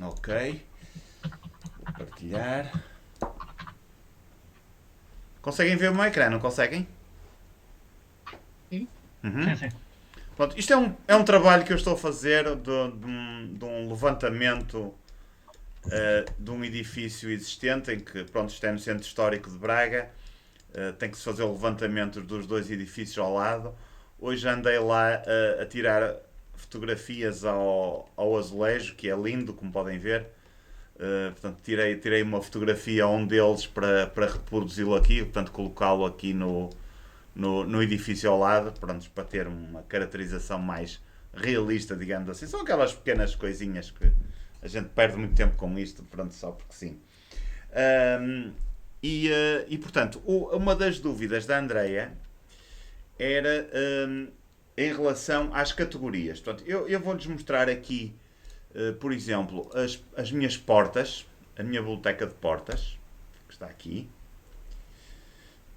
Ok. Vou partilhar. Conseguem ver o meu ecrã, não conseguem? Sim, Uhum. sim, sim. Pronto, isto é um trabalho que eu estou a fazer de um levantamento de um edifício existente em que, pronto, isto é no Centro Histórico de Braga. Tem que se fazer o levantamento dos dois edifícios ao lado. Hoje andei lá a tirar fotografias ao azulejo, que é lindo, como podem ver. Portanto, tirei uma fotografia a um deles para reproduzi-lo aqui, portanto, colocá-lo aqui no edifício ao lado, pronto, para ter uma caracterização mais realista, digamos assim. São aquelas pequenas coisinhas que a gente perde muito tempo com isto, pronto, só porque sim. Ahm, portanto, uma das dúvidas da Andreia era em relação às categorias. Portanto, eu vou-lhes mostrar aqui, por exemplo, as minhas portas, a minha biblioteca de portas, que está aqui.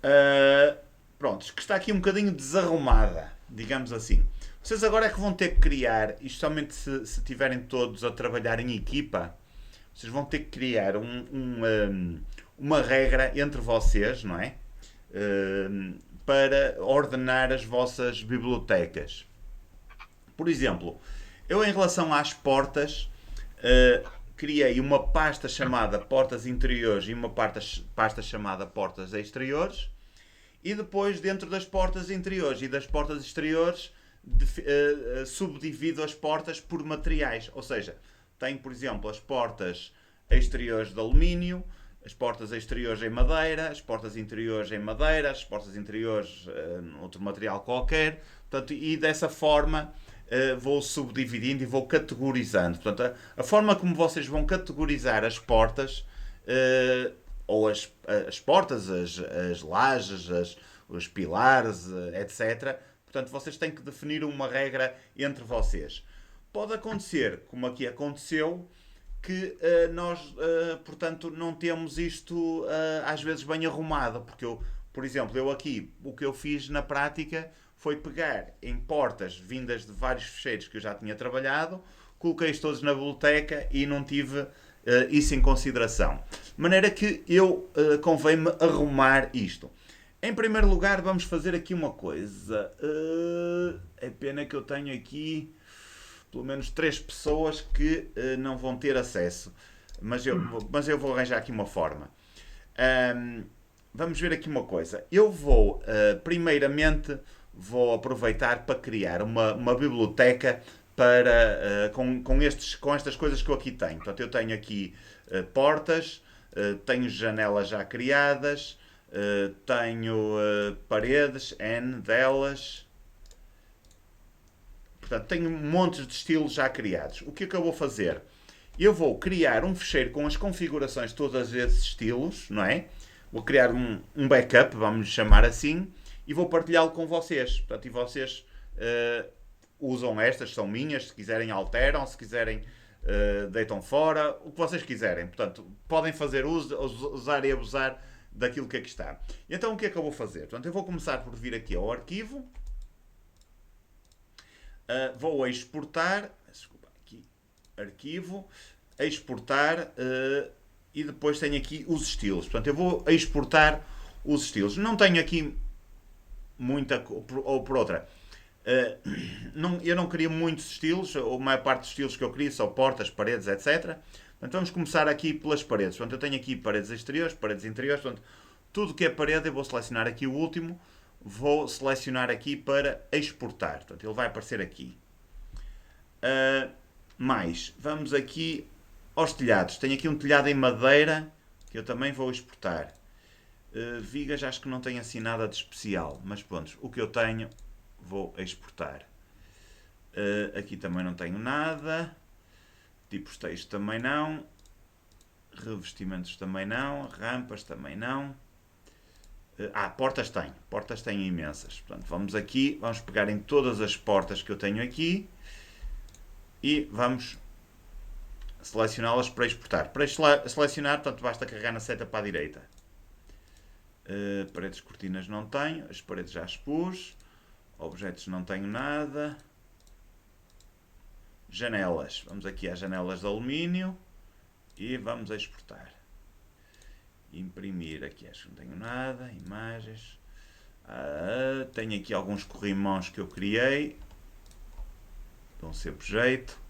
Uh, Pronto, que está aqui um bocadinho desarrumada, digamos assim. Vocês agora é que vão ter que criar, e especialmente se tiverem todos a trabalhar em equipa, vocês vão ter que criar uma regra entre vocês, não é? Para ordenar as vossas bibliotecas. Por exemplo, eu em relação às portas, criei uma pasta chamada portas interiores e uma pasta chamada portas exteriores. E depois, dentro das portas interiores e das portas exteriores, subdivido as portas por materiais. Ou seja, tenho, por exemplo, as portas exteriores de alumínio, as portas exteriores em madeira, as portas interiores em madeira, as portas interiores outro material qualquer. Portanto, e dessa forma vou subdividindo e vou categorizando. Portanto, a forma como vocês vão categorizar as portas, ou as portas, as lajes, os pilares, etc. Portanto, vocês têm que definir uma regra entre vocês. Pode acontecer, como aqui aconteceu, que nós, portanto, não temos isto às vezes bem arrumado, porque eu, por exemplo, eu aqui, o que eu fiz na prática foi pegar em portas vindas de vários fecheiros que eu já tinha trabalhado, coloquei-os todos na biblioteca e não tive isso em consideração. De maneira que eu convém-me arrumar isto. Em primeiro lugar, vamos fazer aqui uma coisa. É pena que eu tenho aqui pelo menos três pessoas que não vão ter acesso. Mas eu vou arranjar aqui uma forma. Ahm, Vamos ver aqui uma coisa. Eu vou, primeiramente, vou aproveitar para criar uma biblioteca para, com estas coisas que eu aqui tenho. Portanto, eu tenho aqui portas, tenho janelas já criadas, tenho paredes, N delas. Portanto, tenho montes de estilos já criados. O que é que eu vou fazer? Eu vou criar um fecheiro com as configurações de todos esses estilos, não é? Vou criar um backup, vamos chamar assim, e vou partilhá-lo com vocês. Portanto, e vocês usam estas, são minhas, se quiserem alteram, se quiserem deitam fora, o que vocês quiserem. Portanto, podem fazer uso, usar e abusar daquilo que aqui está. Então, o que é que eu vou fazer? Portanto, eu vou começar por vir aqui ao arquivo, vou exportar, desculpa, aqui, arquivo, exportar e depois tenho aqui os estilos. Portanto, eu vou exportar os estilos. Não tenho aqui muita, ou por outra, eu não queria muitos estilos, a maior parte dos estilos que eu queria são portas, paredes, etc. Portanto, vamos começar aqui pelas paredes. Portanto, eu tenho aqui paredes exteriores, paredes interiores. Portanto, tudo que é parede, eu vou selecionar aqui o último. Vou selecionar aqui para exportar. Portanto, ele vai aparecer aqui. Mais, vamos aqui aos telhados. Tenho aqui um telhado em madeira que eu também vou exportar. Vigas acho que não tem assim nada de especial, mas pronto, o que eu tenho vou exportar. Aqui também não tenho nada. Tipos texto também não. Revestimentos também não. Rampas também não. Portas tem. Portas tem imensas. Portanto, vamos aqui, vamos pegar em todas as portas que eu tenho aqui e vamos selecioná-las para exportar. Para selecionar, portanto, basta carregar na seta para a direita. Paredes cortinas não tenho, as paredes já expus. Objetos não tenho nada. Janelas, vamos aqui às janelas de alumínio. E vamos exportar. Imprimir, aqui acho que não tenho nada, imagens. Tenho aqui alguns corrimãos que eu criei. Dão sempre jeito.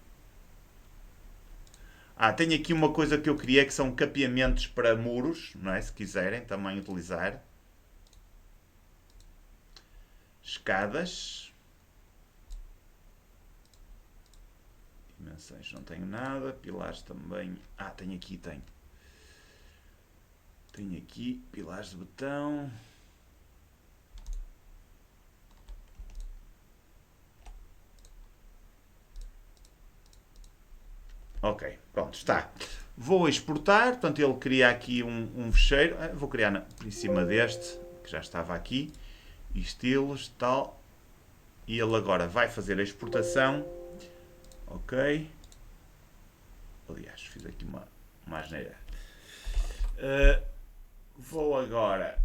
Tenho aqui uma coisa que eu criei que são capeamentos para muros, não é? Se quiserem também utilizar. Escadas. Dimensões não tenho nada. Pilares também. Tenho aqui, tenho. Tenho aqui pilares de betão. Ok, pronto, está. Vou exportar, portanto ele cria aqui um fecheiro. Vou criar por cima deste, que já estava aqui. Estilos, tal. E ele agora vai fazer a exportação. Ok. Aliás, fiz aqui uma asneira. Vou agora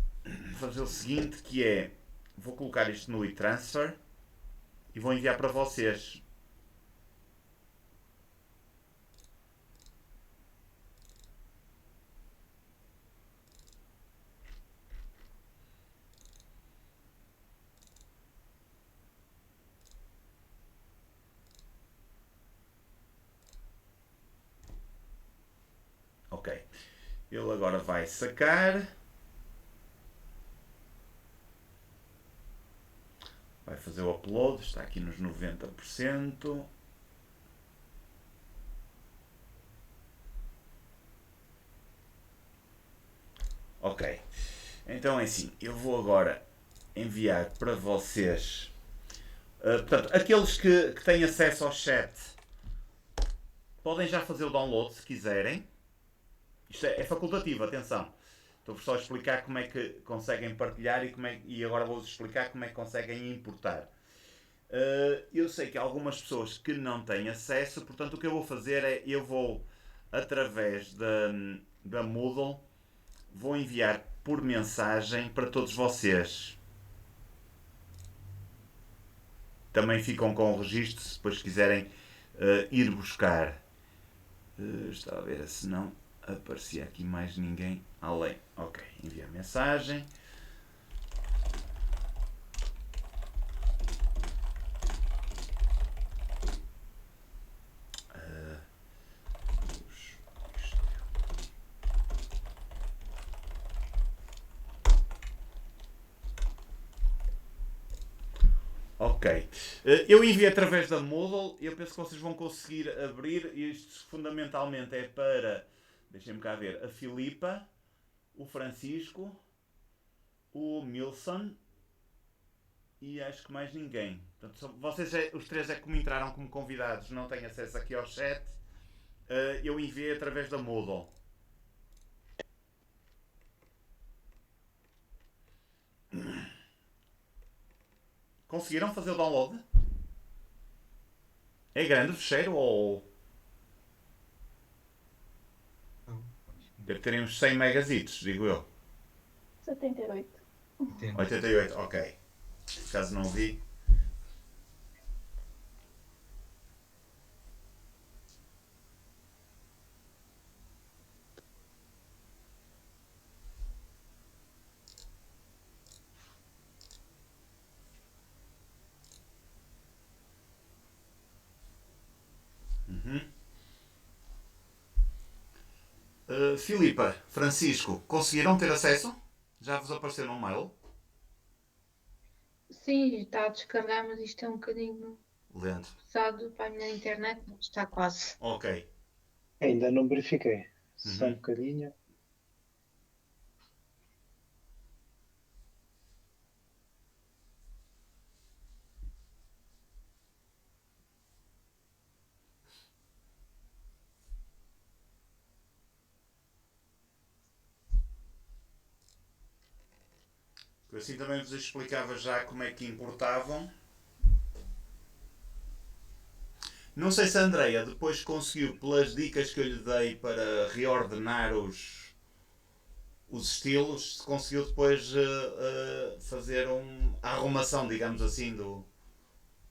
fazer o seguinte, que é... Vou colocar isto no e-transfer e vou enviar para vocês. Ok. Ele agora vai sacar. Vai fazer o upload. Está aqui nos 90%. Ok. Então é assim. Eu vou agora enviar para vocês. Portanto, aqueles que têm acesso ao chat podem já fazer o download se quiserem. Isto é facultativo, atenção. Estou só a explicar como é que conseguem partilhar e agora vou-vos explicar como é que conseguem importar. Eu sei que há algumas pessoas que não têm acesso, portanto o que eu vou fazer é, eu vou, através da Moodle, vou enviar por mensagem para todos vocês. Também ficam com o registro, se depois quiserem ir buscar. Estava a ver se não aparecia aqui mais ninguém além. Ok, enviar mensagem. Ok. Eu enviei através da Moodle. Eu penso que vocês vão conseguir abrir. Isto fundamentalmente é para... Deixem-me cá ver. A Filipa, o Francisco, o Milson e acho que mais ninguém. Portanto, vocês, os três é que me entraram como convidados. Não têm acesso aqui ao chat. Eu enviei através da Moodle. Conseguiram fazer o download? É grande o fecheiro ou... Deve ter uns 100 megazitos, digo eu. 78. 88, ok. Caso não vi. Filipa, Francisco, conseguiram ter acesso? Já vos apareceu no mail? Sim, está a descarregar, mas isto é um bocadinho Lento. pesado para a minha internet, mas está quase. Ok. Ainda não verifiquei. Só um bocadinho. Assim também vos explicava já como é que importavam. Não sei se a Andreia depois conseguiu, pelas dicas que eu lhe dei para reordenar os estilos, se conseguiu depois fazer a arrumação, digamos assim,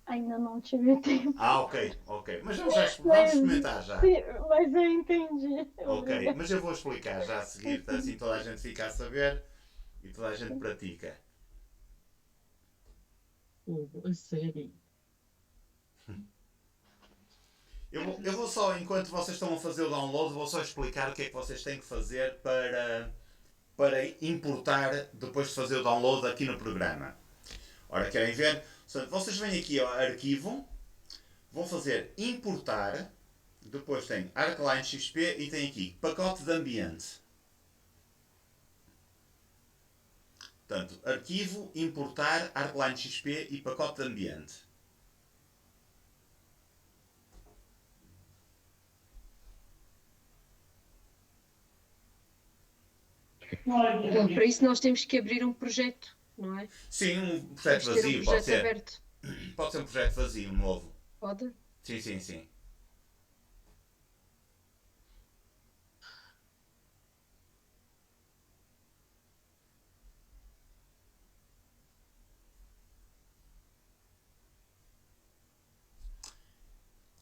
Ainda não tive tempo. Ah, ok, ok. Mas vamos Mas, experimentar já. sim, mas eu entendi. Ok, Obrigada. mas eu vou explicar já a seguir, assim toda a gente fica a saber e toda a gente pratica. A sério. Eu vou só, enquanto vocês estão a fazer o download, vou só explicar o que é que vocês têm que fazer para importar depois de fazer o download aqui no programa. Ora, querem ver? Portanto, vocês vêm aqui ao arquivo, vão fazer importar, depois tem Arcline XP e tem aqui pacote de ambiente. Portanto, arquivo, importar, Arcline XP e pacote de ambiente. Então, para isso nós temos que abrir um projeto, não é? Sim, um projeto Temos que ter um vazio, pode projeto ser. aberto. Pode ser um projeto vazio, novo. Pode? Sim, sim, sim.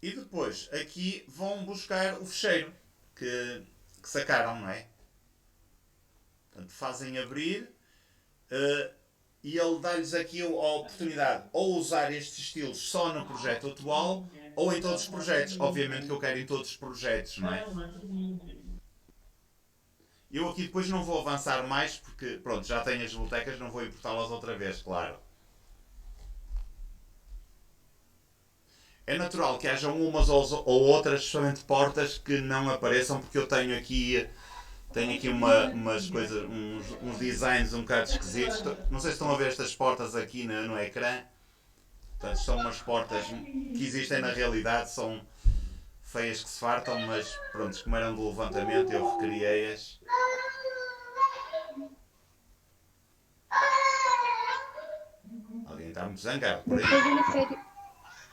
E depois aqui vão buscar o fecheiro que sacaram, não é? Portanto, fazem abrir e ele dá-lhes aqui a oportunidade ou usar estes estilos só no projeto atual ou em todos os projetos. Obviamente que eu quero em todos os projetos, não é? Eu aqui depois não vou avançar mais porque, pronto, já tenho as bibliotecas, não vou importá-las outra vez, claro. É natural que hajam umas ou outras, especialmente portas, que não apareçam porque eu tenho aqui umas coisas, uns designs um bocado esquisitos. Não sei se estão a ver estas portas aqui no ecrã. Portanto, são umas portas que existem na realidade, são feias que se fartam, mas pronto, como eram do levantamento eu recriei-as. Alguém está muito zangado por aí.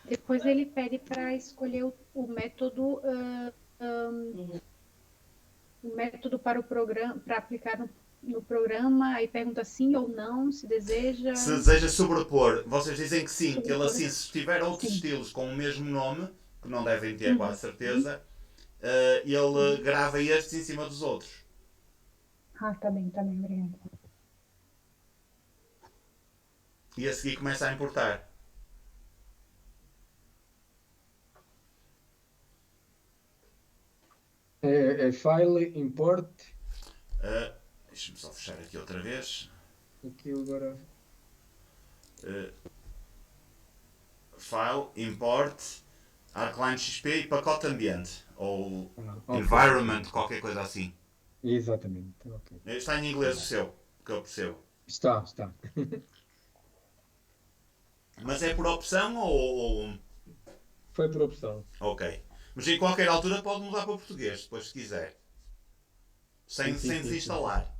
Depois ele pede para escolher o método, o método para o programa, para aplicar no programa, aí pergunta sim ou não, se deseja. Se deseja sobrepor, vocês dizem que sim, que ele Sobrepor. assim, se tiver outros Sim. estilos com o mesmo nome, que não devem ter quase certeza, ele grava estes em cima dos outros. Ah, tá bem, obrigada. E a seguir começa a importar. É file, import. Deixa-me só fechar aqui outra vez. Aqui agora. File, import, Arcline XP e pacote ambiente. Ou Ok. environment, qualquer coisa assim. Exatamente. Ok. Está em inglês o seu, que eu percebo. Está. Mas é por opção ou... Foi por opção. Ok. Mas em qualquer altura pode mudar para português, depois se quiser. Sem Sim. desinstalar.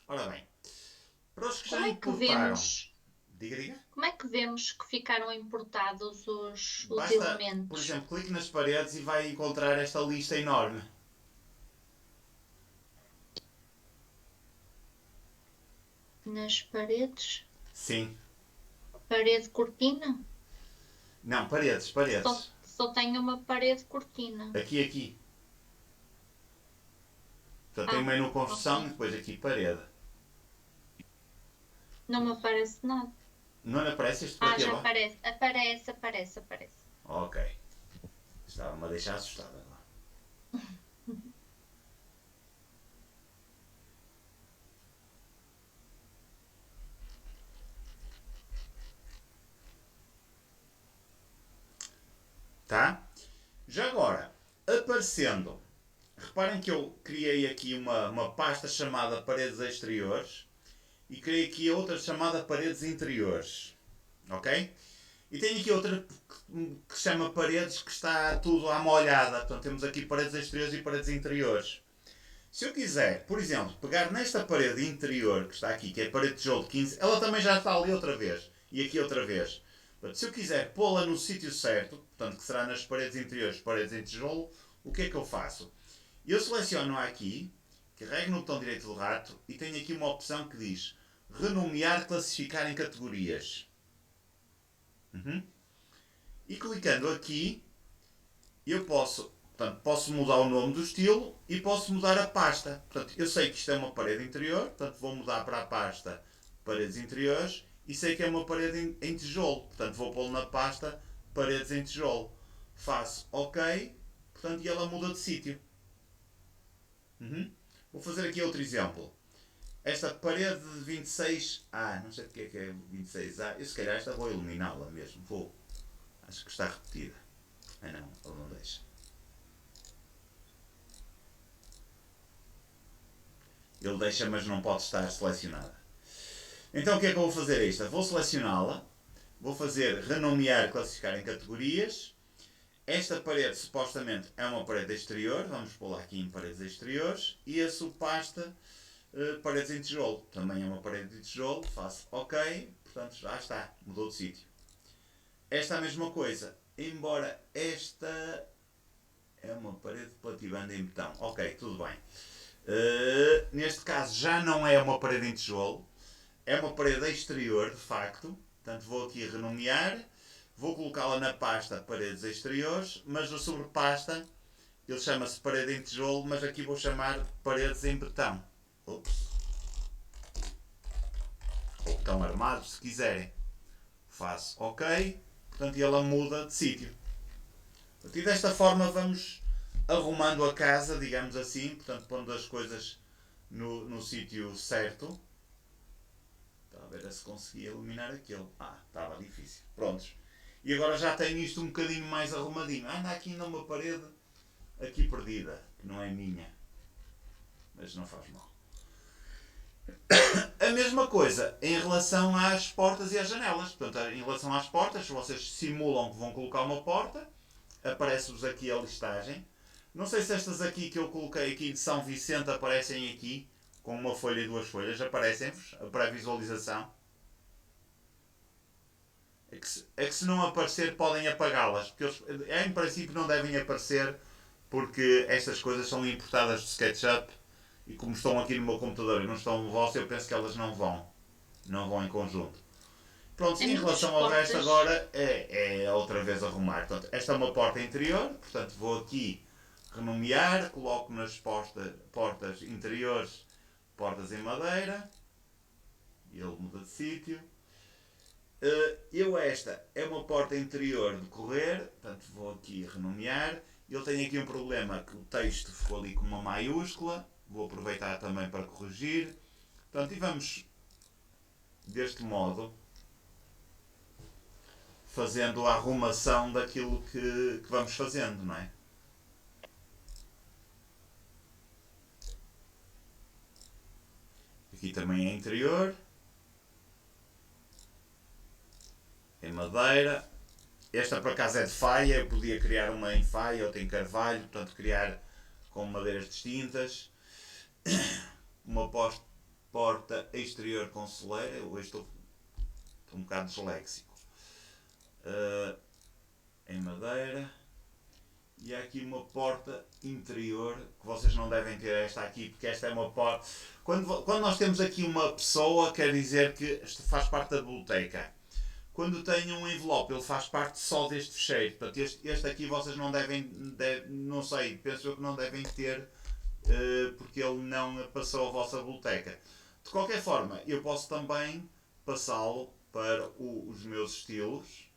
Ora bem. Para os que já Como é que importaram... vemos? Diga. Como é que vemos que ficaram importados os Basta, elementos? por exemplo, clique nas paredes e vai encontrar esta lista enorme. Nas paredes? Sim. Parede cortina? Não, paredes. Só tenho uma parede cortina. Aqui. Portanto, tem o menu construção ok. e depois aqui parede. Não me aparece nada. Não lhe aparece este para aqui Já abaixo? aparece. Ok. Estava-me a deixar assustada agora. Tá? Já agora, aparecendo, reparem que eu criei aqui uma pasta chamada paredes exteriores e criei aqui outra chamada paredes interiores. Ok? E tenho aqui outra que se chama paredes, que está tudo à molhada. Portanto, temos aqui paredes exteriores e paredes interiores. Se eu quiser, por exemplo, pegar nesta parede interior que está aqui, que é a parede de tijolo 15, ela também já está ali outra vez. E aqui outra vez. Portanto, se eu quiser pô-la no sítio certo, portanto, que será nas paredes interiores, paredes em tijolo, o que é que eu faço? Eu seleciono aqui, carrego no botão direito do rato e tenho aqui uma opção que diz renomear, classificar em categorias. E clicando aqui, eu posso mudar o nome do estilo e posso mudar a pasta. Portanto, eu sei que isto é uma parede interior, portanto vou mudar para a pasta paredes interiores e sei que é uma parede em tijolo, portanto vou pô-lo na pasta paredes em tijolo. Faço OK, portanto, e ela muda de sítio. Vou fazer aqui outro exemplo. Esta parede de 26A, não sei o que é 26A, eu se calhar esta vou eliminá-la mesmo, acho que está repetida. Não, ele não deixa. Ele deixa, mas não pode estar selecionada. Então o que é que eu vou fazer a esta? Vou selecioná-la, vou fazer renomear, classificar em categorias. Esta parede supostamente é uma parede exterior, vamos pô-la aqui em paredes exteriores. E a subpasta, paredes em tijolo, também é uma parede de tijolo, faço OK, portanto já está, mudou de sítio. Esta é a mesma coisa, embora esta é uma parede plativanda em betão. OK, tudo bem. Neste caso já não é uma parede em tijolo, é uma parede exterior de facto, portanto vou aqui renomear, vou colocá-la na pasta paredes exteriores, mas a sobrepasta ele chama-se parede em tijolo, mas aqui vou chamar paredes em betão. Ou betão armado se quiserem. Faço OK, portanto ela muda de sítio. E desta forma vamos arrumando a casa, digamos assim, portanto pondo as coisas no sítio certo. Estava a ver se conseguia eliminar aquele. Estava difícil. Prontos. E agora já tenho isto um bocadinho mais arrumadinho. Anda aqui ainda uma parede aqui perdida, que não é minha. Mas não faz mal. A mesma coisa em relação às portas e às janelas. Portanto, em relação às portas, se vocês simulam que vão colocar uma porta, aparece-vos aqui a listagem. Não sei se estas aqui que eu coloquei aqui de São Vicente aparecem aqui, com uma folha e duas folhas, aparecem-vos a pré-visualização. É que se não aparecer podem apagá-las, porque eles, em princípio não devem aparecer, porque estas coisas são importadas do SketchUp e como estão aqui no meu computador e não estão no vosso, eu penso que elas não vão em conjunto. Pronto, em relação ao resto agora é outra vez arrumar. Portanto, esta é uma porta interior, portanto vou aqui renomear, coloco nas portas interiores portas em madeira e ele muda de sítio. Esta é uma porta interior de correr, portanto vou aqui renomear. Ele tem aqui um problema que o texto ficou ali com uma maiúscula, vou aproveitar também para corrigir. Portanto, e vamos deste modo fazendo a arrumação daquilo que vamos fazendo, não é? Aqui também é interior, em madeira. Esta por acaso é de faia, eu podia criar uma em faia, outra em carvalho, portanto criar com madeiras distintas. Uma porta exterior com soleira, hoje estou um bocado disléxico. Em madeira. E há aqui uma porta interior, que vocês não devem ter esta aqui, porque esta é uma porta... Quando nós temos aqui uma pessoa, quer dizer que isto faz parte da biblioteca. Quando tem um envelope, ele faz parte só deste fecheiro. Portanto, este aqui vocês não devem, não sei, penso eu que não devem ter, porque ele não passou a vossa biblioteca. De qualquer forma, eu posso também passá-lo para os meus estilos.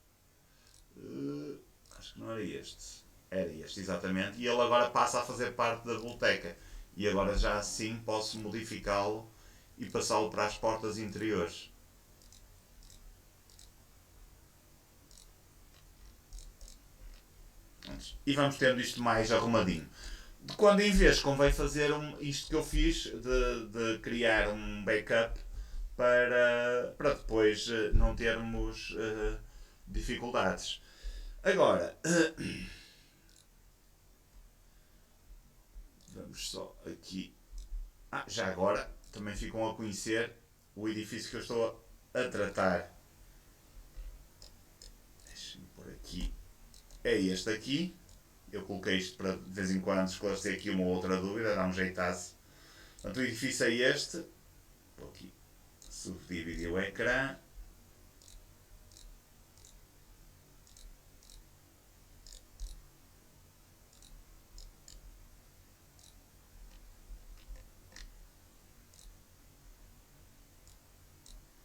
Acho que não era este. Era este, exatamente. E ele agora passa a fazer parte da biblioteca. E agora já assim posso modificá-lo e passá-lo para as portas interiores. E vamos tendo isto mais arrumadinho. De quando em vez convém fazer isto que eu fiz, de criar um backup para depois não termos dificuldades. Agora, vamos só aqui. Já agora também ficam a conhecer o edifício que eu estou a tratar. Deixem-me pôr aqui. É este aqui. Eu coloquei isto para de vez em quando esclarecer aqui uma outra dúvida, dar um jeitaço. Portanto, o edifício é este. Vou aqui subdividir o ecrã.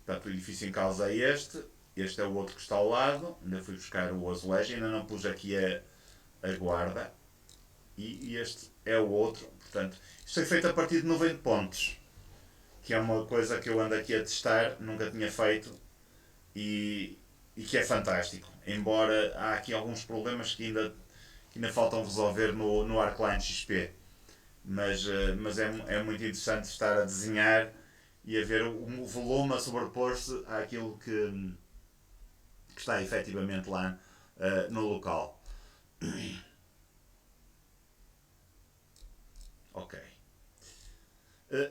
Portanto, o edifício em causa é este. Este é o outro que está ao lado. Ainda fui buscar o azulejo. Ainda não pus aqui a guarda. E este é o outro. Portanto, isto foi feito a partir de 90 pontos. Que é uma coisa que eu ando aqui a testar. Nunca tinha feito. E que é fantástico. Embora há aqui alguns problemas que ainda faltam resolver no ArcLine XP. Mas é muito interessante estar a desenhar e a ver o volume a sobrepor-se àquilo que está efetivamente lá no local. Ok.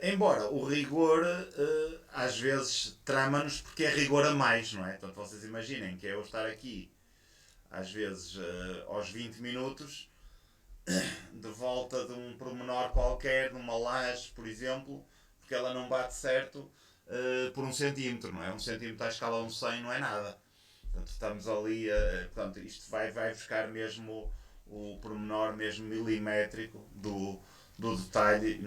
Embora o rigor às vezes trama-nos porque é rigor a mais, não é? Portanto, vocês imaginem que é eu estar aqui às vezes aos 20 minutos de volta de um pormenor qualquer, de uma laje, por exemplo, porque ela não bate certo por 1 centímetro, não é? 1 centímetro à escala 1/100 não é nada. Portanto, estamos ali, portanto, isto vai buscar mesmo o pormenor mesmo milimétrico do detalhe.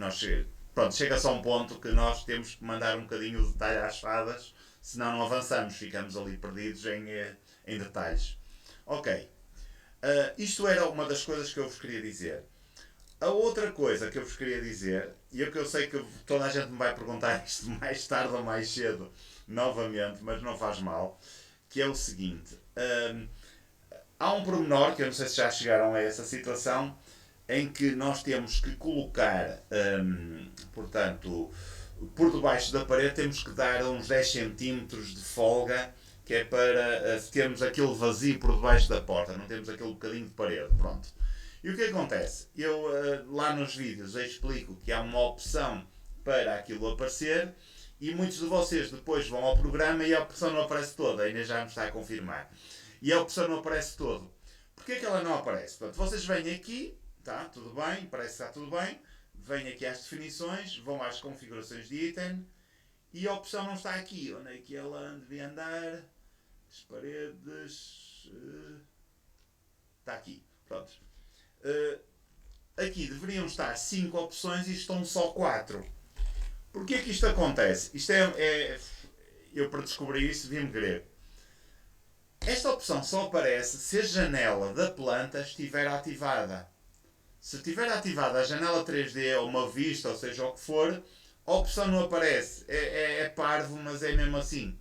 Pronto, chega-se a um ponto que nós temos que mandar um bocadinho o detalhe às fadas, senão não avançamos, ficamos ali perdidos em detalhes. Ok. Isto era uma das coisas que eu vos queria dizer. A outra coisa que eu vos queria dizer, e eu sei que toda a gente me vai perguntar isto mais tarde ou mais cedo, novamente, mas não faz mal, que é o seguinte. Há um pormenor, que eu não sei se já chegaram a essa situação, em que nós temos que colocar, portanto, por debaixo da parede temos que dar uns 10 centímetros de folga, que é para termos aquele vazio por debaixo da porta, não temos aquele bocadinho de parede, pronto. E o que acontece? Eu lá nos vídeos eu explico que há uma opção para aquilo aparecer e muitos de vocês depois vão ao programa e a opção não aparece toda, ainda já me está a confirmar. E a opção não aparece todo. Porquê que ela não aparece? Portanto, vocês vêm aqui, tá, tudo bem, parece que está tudo bem, vêm aqui às definições, vão às configurações de item e a opção não está aqui. Onde é que ela devia andar? As paredes... está aqui, pronto. Aqui deveriam estar 5 opções e estão só 4. Porquê que isto acontece? Isto eu para descobrir isso vi-me grego. Esta opção só aparece se a janela da planta estiver ativada. Se estiver ativada a janela 3D ou uma vista, ou seja o que for, a opção não aparece. É parvo, mas é mesmo assim.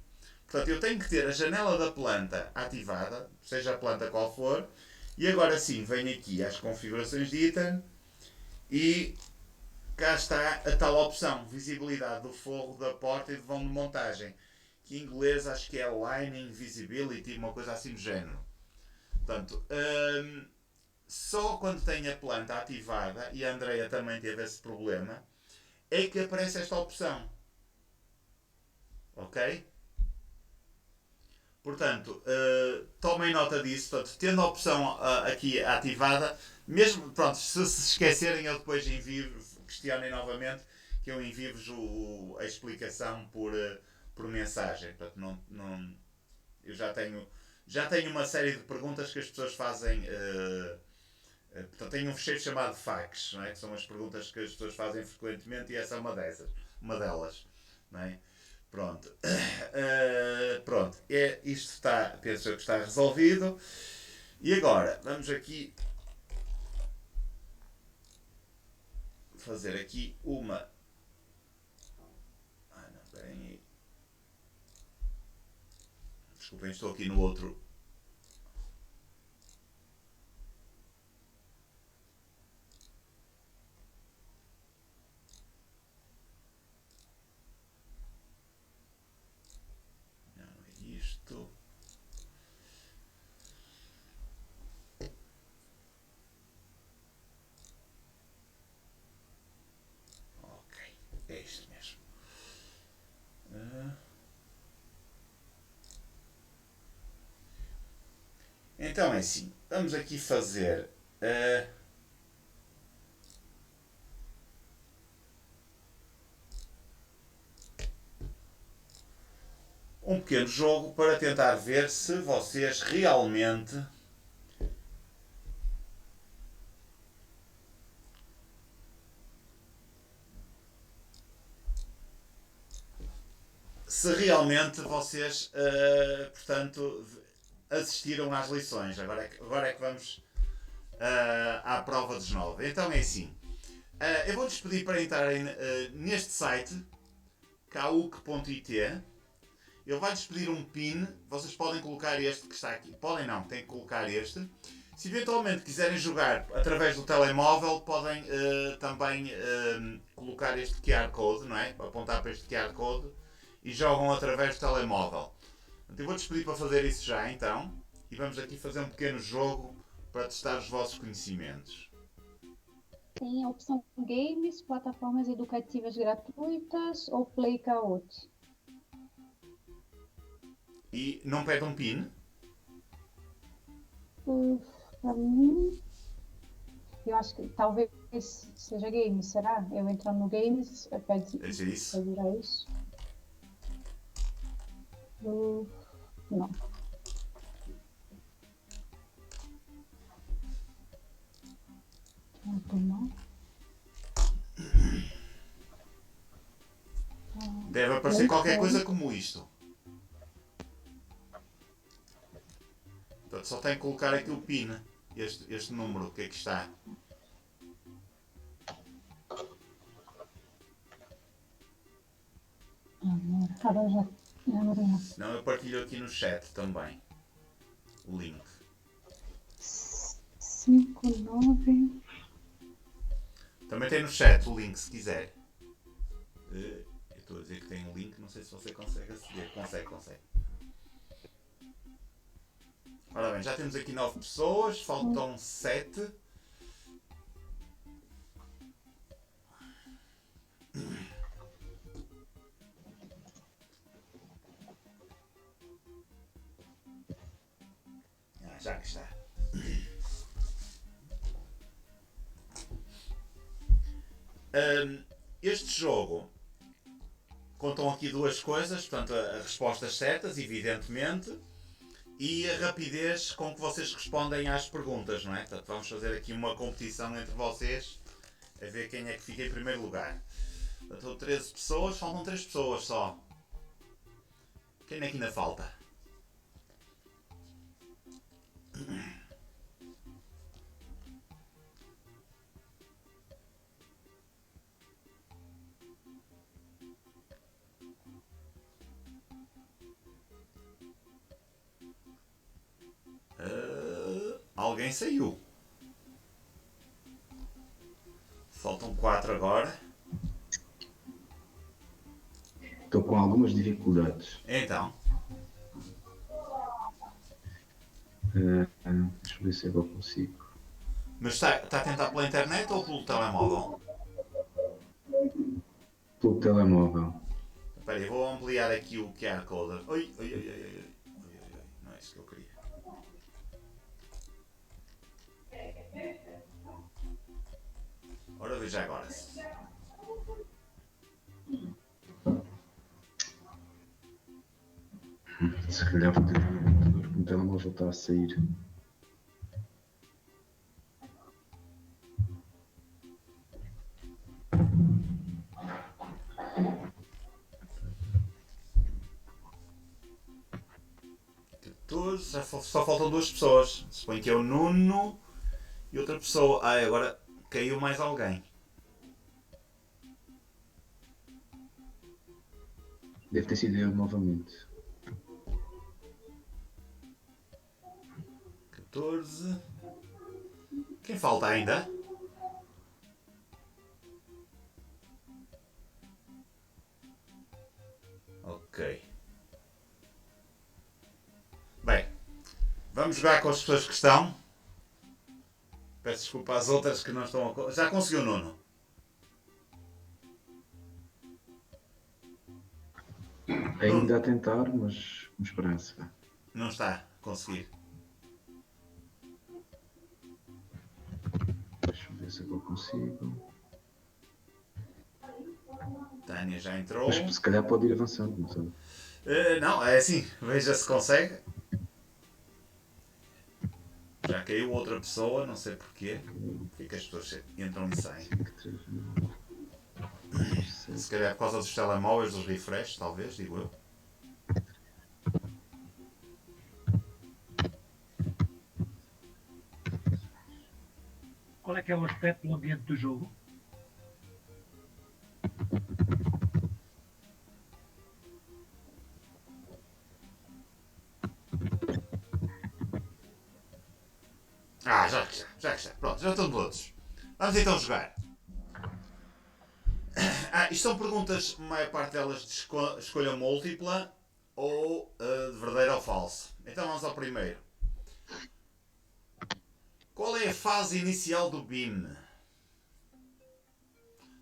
Portanto, eu tenho que ter a janela da planta ativada, seja a planta qual for, e agora sim, venho aqui às configurações de item e cá está a tal opção, visibilidade do forro da porta e de vão de montagem, que em inglês acho que é Lining Visibility, uma coisa assim do género. Portanto, só quando tem a planta ativada, e a Andrea também teve esse problema, é que aparece esta opção. Ok? Portanto, tomem nota disso. Portanto, tendo a opção aqui ativada, mesmo, pronto, se esquecerem, eu depois envio, questionem novamente, que eu envio-vos a explicação por mensagem. Portanto, eu já tenho uma série de perguntas que as pessoas fazem. Portanto, tenho um fecheiro chamado fax, não é? Que são as perguntas que as pessoas fazem frequentemente e essa é uma delas. Não é? Pronto. Pronto. Isto está, penso eu que está resolvido. E agora, vamos aqui fazer aqui uma... não, esperem aí. Desculpem, estou aqui no outro... Isto. Ok, é isto mesmo. Então é assim, vamos aqui fazer. um pequeno jogo para tentar ver se vocês realmente portanto, assistiram às lições. Agora é que vamos à prova dos 9. Então é assim. Eu vou-lhes pedir para entrarem neste site, kauk.it. Ele vai-lhes pedir um PIN. Vocês podem colocar este que está aqui. Podem não, têm que colocar este. Se eventualmente quiserem jogar através do telemóvel, podem também colocar este QR Code, não é? Apontar para este QR Code e jogam através do telemóvel. Eu vou-lhes pedir para fazer isso já então. E vamos aqui fazer um pequeno jogo para testar os vossos conhecimentos. Tem a opção games, plataformas educativas gratuitas ou Play Kahoot. E não pede um PIN? Pra mim, eu acho que talvez seja games, será? Eu entrando no games, pede isso? pra virar isso. Não. Não. Deve aparecer qualquer coisa como isto. Portanto, só tem que colocar aqui o PIN, este número que aqui está. Agora já. Senão eu partilho aqui no chat também o link. 59. Também tem no chat o link se quiser. Eu estou a dizer que tem um link, não sei se você consegue aceder. Consegue. Ora bem, já temos aqui 9 pessoas, faltam 7. Já que está. Este jogo contam aqui duas coisas, portanto, as respostas certas, evidentemente, e a rapidez com que vocês respondem às perguntas, não é? Portanto, vamos fazer aqui uma competição entre vocês a ver quem é que fica em primeiro lugar. Portanto, 13 pessoas, faltam 3 pessoas só. Quem é que ainda falta? Alguém saiu. Faltam 4 agora. Estou com algumas dificuldades. Então. Deixa eu ver se eu consigo. Mas está a tentar pela internet ou pelo telemóvel? Pelo telemóvel. Espera aí, vou ampliar aqui o QR Code. Oi. Não é isso que eu queria. Ora, veja agora. Se calhar vou ter que ver o computador, porque o telemóvel está a sair. Só faltam 2 pessoas. Suponho que é o Nuno e outra pessoa. Agora caiu mais alguém. Deve ter sido eu novamente. 14. Quem falta ainda? Ok. Bem, vamos jogar com as pessoas que estão. Peço desculpa às outras que não estão a... Já conseguiu, Nuno? Ainda a tentar, mas com esperança. Não está a conseguir. Deixa eu ver se eu consigo. Tânia já entrou. Mas se calhar pode ir avançando, não sei. Não, é assim, veja se consegue. Já caiu outra pessoa, não sei porquê. Porque é que as pessoas entram e saem? 5, 3, 9, Se calhar por causa dos telemóveis, dos refresh, talvez, digo eu. Qual é que é o aspecto do ambiente do jogo? Já que está. Pronto, já estão todos. Vamos então jogar. Isto são perguntas, a maior parte delas de escolha múltipla ou de verdadeiro ou falso. Então vamos ao primeiro. Qual é a fase inicial do BIM?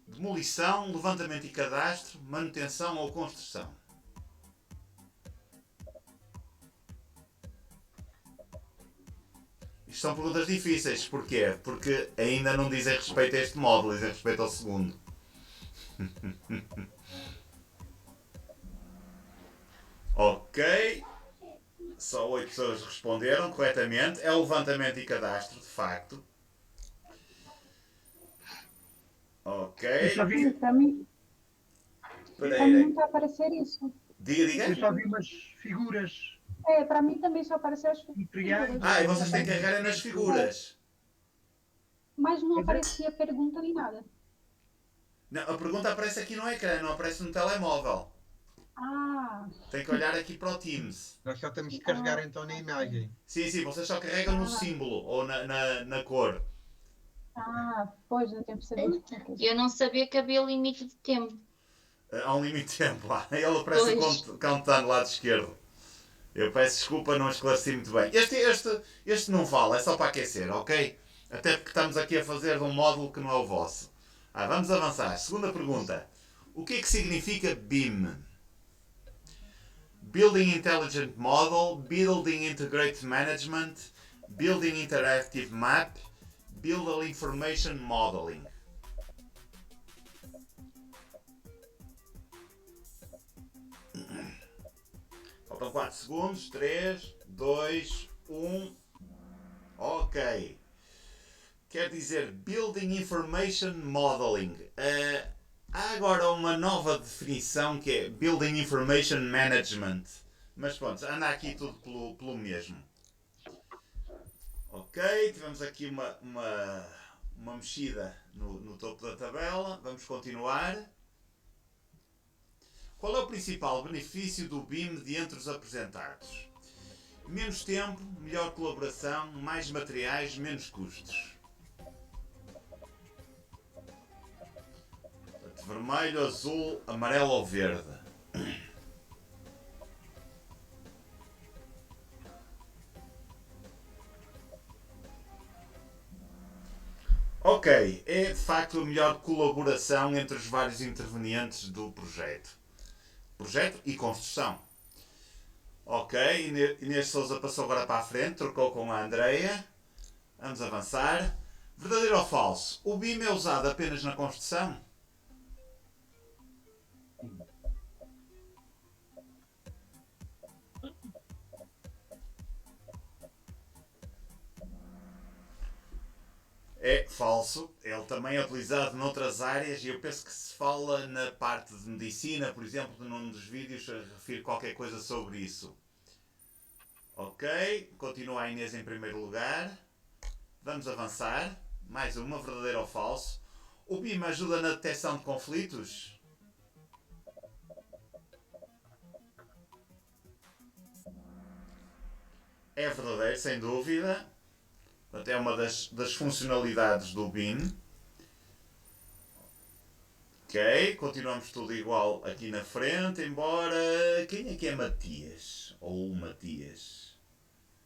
Demolição, levantamento e cadastro, manutenção ou construção? Isto são perguntas difíceis. Porquê? Porque ainda não dizem respeito a este módulo, dizem respeito ao segundo. Ok. Só 8 pessoas responderam corretamente. É o levantamento e cadastro, de facto. Ok. Eu só vi, Para mim não está a aparecer isso. Diga. eu só vi umas figuras Para mim também só apareceu as imperiais. figuras. E vocês têm que carregar nas figuras. Mas não aparecia pergunta nem nada. Não, a pergunta aparece aqui no ecrã, não aparece no telemóvel. Tem que olhar aqui para o Teams. Nós só temos que carregar então na imagem. Sim, vocês só carregam no símbolo ou na cor. Pois, não tinha percebido. Ok. Eu não sabia que havia limite de tempo. Há um limite de tempo lá. Ele aparece o countdown do lado esquerdo. Eu peço desculpa, não esclareci muito bem. Este não vale, é só para aquecer, ok? Até porque estamos aqui a fazer de um módulo que não é o vosso. Vamos avançar. Segunda pergunta. O que é que significa BIM? Building Intelligent Model, Building Integrated Management, Building Interactive Map, Building Information Modeling. Faltam 4 segundos. 3, 2, 1. Ok. Quer dizer Building Information Modeling. Há agora uma nova definição que é Building Information Management. Mas pronto, anda aqui tudo pelo mesmo. Ok, tivemos aqui uma mexida no topo da tabela. Vamos continuar. Qual é o principal benefício do BIM de entre os apresentados? Menos tempo, melhor colaboração, mais materiais, menos custos. Vermelho, azul, amarelo ou verde? Ok, é de facto a melhor colaboração entre os vários intervenientes do projeto. Projeto e construção. Ok, Inês Souza passou agora para a frente, trocou com a Andreia. Vamos avançar. Verdadeiro ou falso? O BIM é usado apenas na construção? É falso. Ele também é utilizado noutras áreas e eu penso que se fala na parte de medicina, por exemplo, num dos vídeos refiro qualquer coisa sobre isso. Ok, continua a Inês em primeiro lugar. Vamos avançar. Mais uma, verdadeiro ou falso. O BIM ajuda na detecção de conflitos? É verdadeiro, sem dúvida. Portanto, é uma das funcionalidades do BIM. Ok, continuamos tudo igual aqui na frente, embora... Quem é que é Matias? Ou o Matias?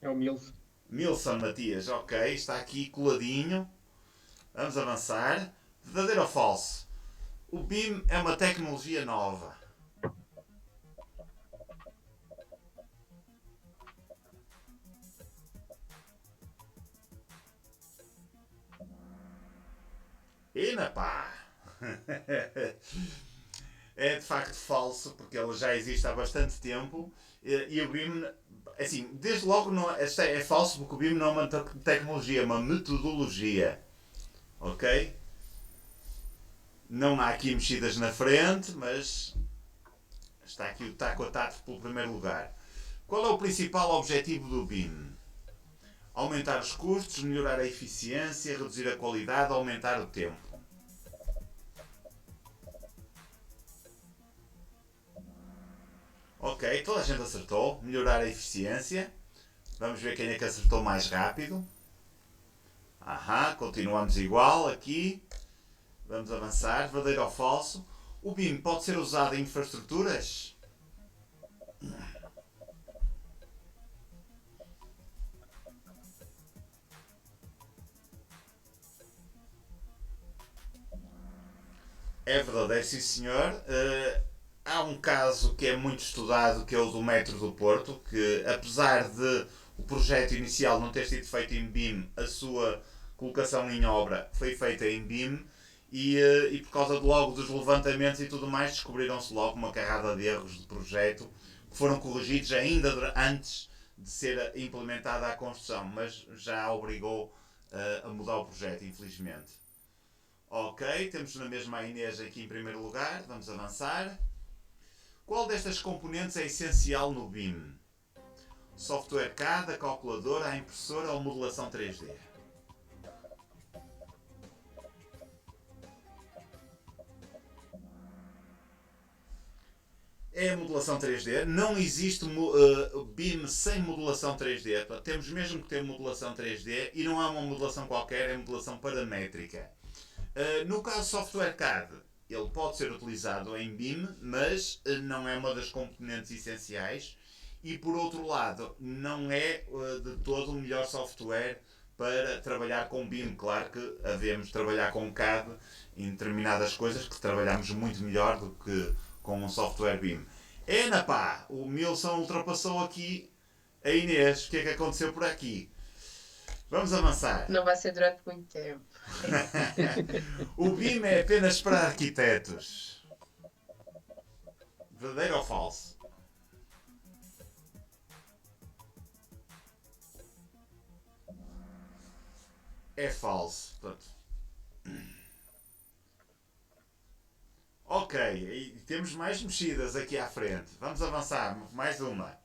É o Milson. Milson Matias, ok, está aqui coladinho. Vamos avançar. Verdadeiro ou falso? O BIM é uma tecnologia nova. Ina pá! É de facto falso, porque ele já existe há bastante tempo e o BIM, assim, desde logo não, é falso porque o BIM não é uma tecnologia, é uma metodologia, ok? Não há aqui mexidas na frente, mas está aqui o taco a taco pelo primeiro lugar. Qual é o principal objetivo do BIM? Aumentar os custos, melhorar a eficiência, reduzir a qualidade, aumentar o tempo. Ok, toda a gente acertou. Melhorar a eficiência. Vamos ver quem é que acertou mais rápido. Aham, continuamos igual aqui. Vamos avançar. Verdadeiro ou falso? O BIM pode ser usado em infraestruturas? É verdadeiro, sim senhor. Há um caso que é muito estudado, que é o do Metro do Porto, que apesar de o projeto inicial não ter sido feito em BIM, a sua colocação em obra foi feita em BIM e por causa de logo dos levantamentos e tudo mais, descobriram-se logo uma carrada de erros de projeto que foram corrigidos ainda antes de ser implementada a construção, mas já obrigou a mudar o projeto, infelizmente. Ok, temos na mesma a Inês aqui em primeiro lugar, vamos avançar. Qual destas componentes é essencial no BIM? Software CAD, a calculadora, a impressora ou modelação 3D? É a modelação 3D. Não existe BIM sem modelação 3D. Temos mesmo que ter modelação 3D e não é uma modelação qualquer, é modelação paramétrica. No caso software CAD, ele pode ser utilizado em BIM, mas não é uma das componentes essenciais e, por outro lado, não é de todo o melhor software para trabalhar com BIM. Claro que havemos de trabalhar com CAD em determinadas coisas que trabalhamos muito melhor do que com um software BIM. Pá, o Milson ultrapassou aqui a Inês. O que é que aconteceu por aqui? Vamos avançar. Não vai ser durante muito tempo. O BIM é apenas para arquitetos. Verdadeiro ou falso? É falso. Portanto. Ok, e temos mais mexidas aqui à frente. Vamos avançar. Mais uma.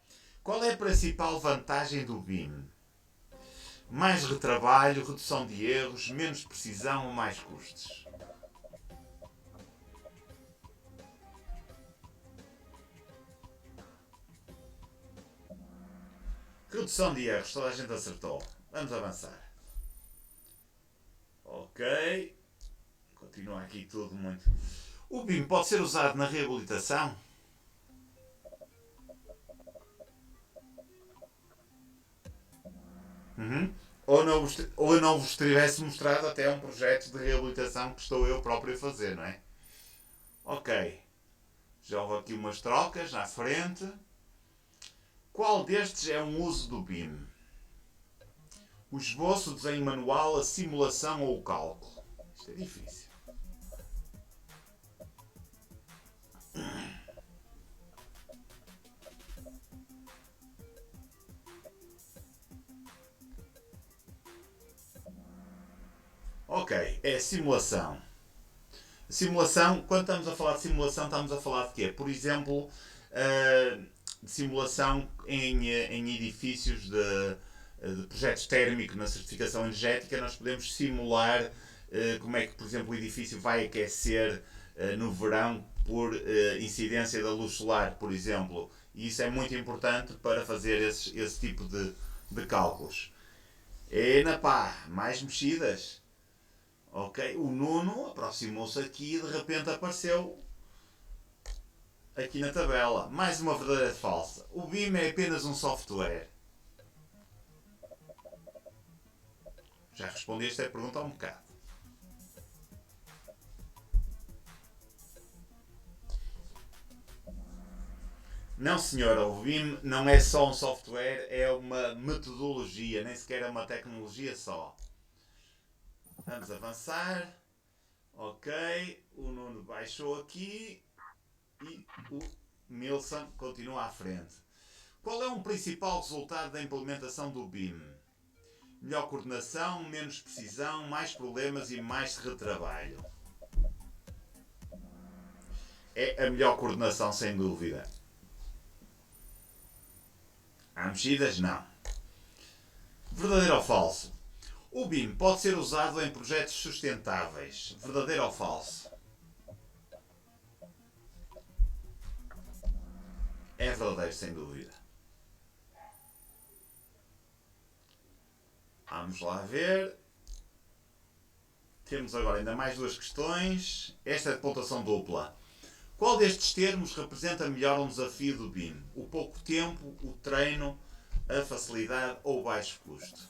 Qual é a principal vantagem do BIM? Mais retrabalho, redução de erros, menos precisão ou mais custos? Redução de erros, toda a gente acertou. Vamos avançar. Ok. Continua aqui tudo muito. O BIM pode ser usado na reabilitação? Ou eu não vos tivesse mostrado até um projeto de reabilitação que estou eu próprio a fazer, não é? Ok. Já houve aqui umas trocas à frente. Qual destes é um uso do BIM? O esboço, o desenho manual, a simulação ou o cálculo? Isto é difícil. Ok, é simulação. Simulação, quando estamos a falar de simulação, estamos a falar de quê? Por exemplo, de simulação em edifícios de projetos térmicos na certificação energética, nós podemos simular como é que, por exemplo, o edifício vai aquecer no verão por incidência da luz solar, por exemplo. E isso é muito importante para fazer esse tipo de cálculos. Pá, mais mexidas. Ok, o Nuno aproximou-se aqui e de repente apareceu aqui na tabela. Mais uma verdadeira falsa. O BIM é apenas um software. Já respondi esta pergunta há um bocado. Não senhora, o BIM não é só um software, é uma metodologia, nem sequer é uma tecnologia só. Vamos avançar. Ok, o Nuno baixou aqui. E o Milson continua à frente. Qual é um principal resultado da implementação do BIM? Melhor coordenação, menos precisão, mais problemas e mais retrabalho. É a melhor coordenação, sem dúvida. Há mexidas? Não. Verdadeiro ou falso? O BIM pode ser usado em projetos sustentáveis. Verdadeiro ou falso? É verdadeiro, sem dúvida. Vamos lá ver. Temos agora ainda mais duas questões. Esta é de pontuação dupla. Qual destes termos representa melhor um desafio do BIM? O pouco tempo, o treino, a facilidade ou o baixo custo?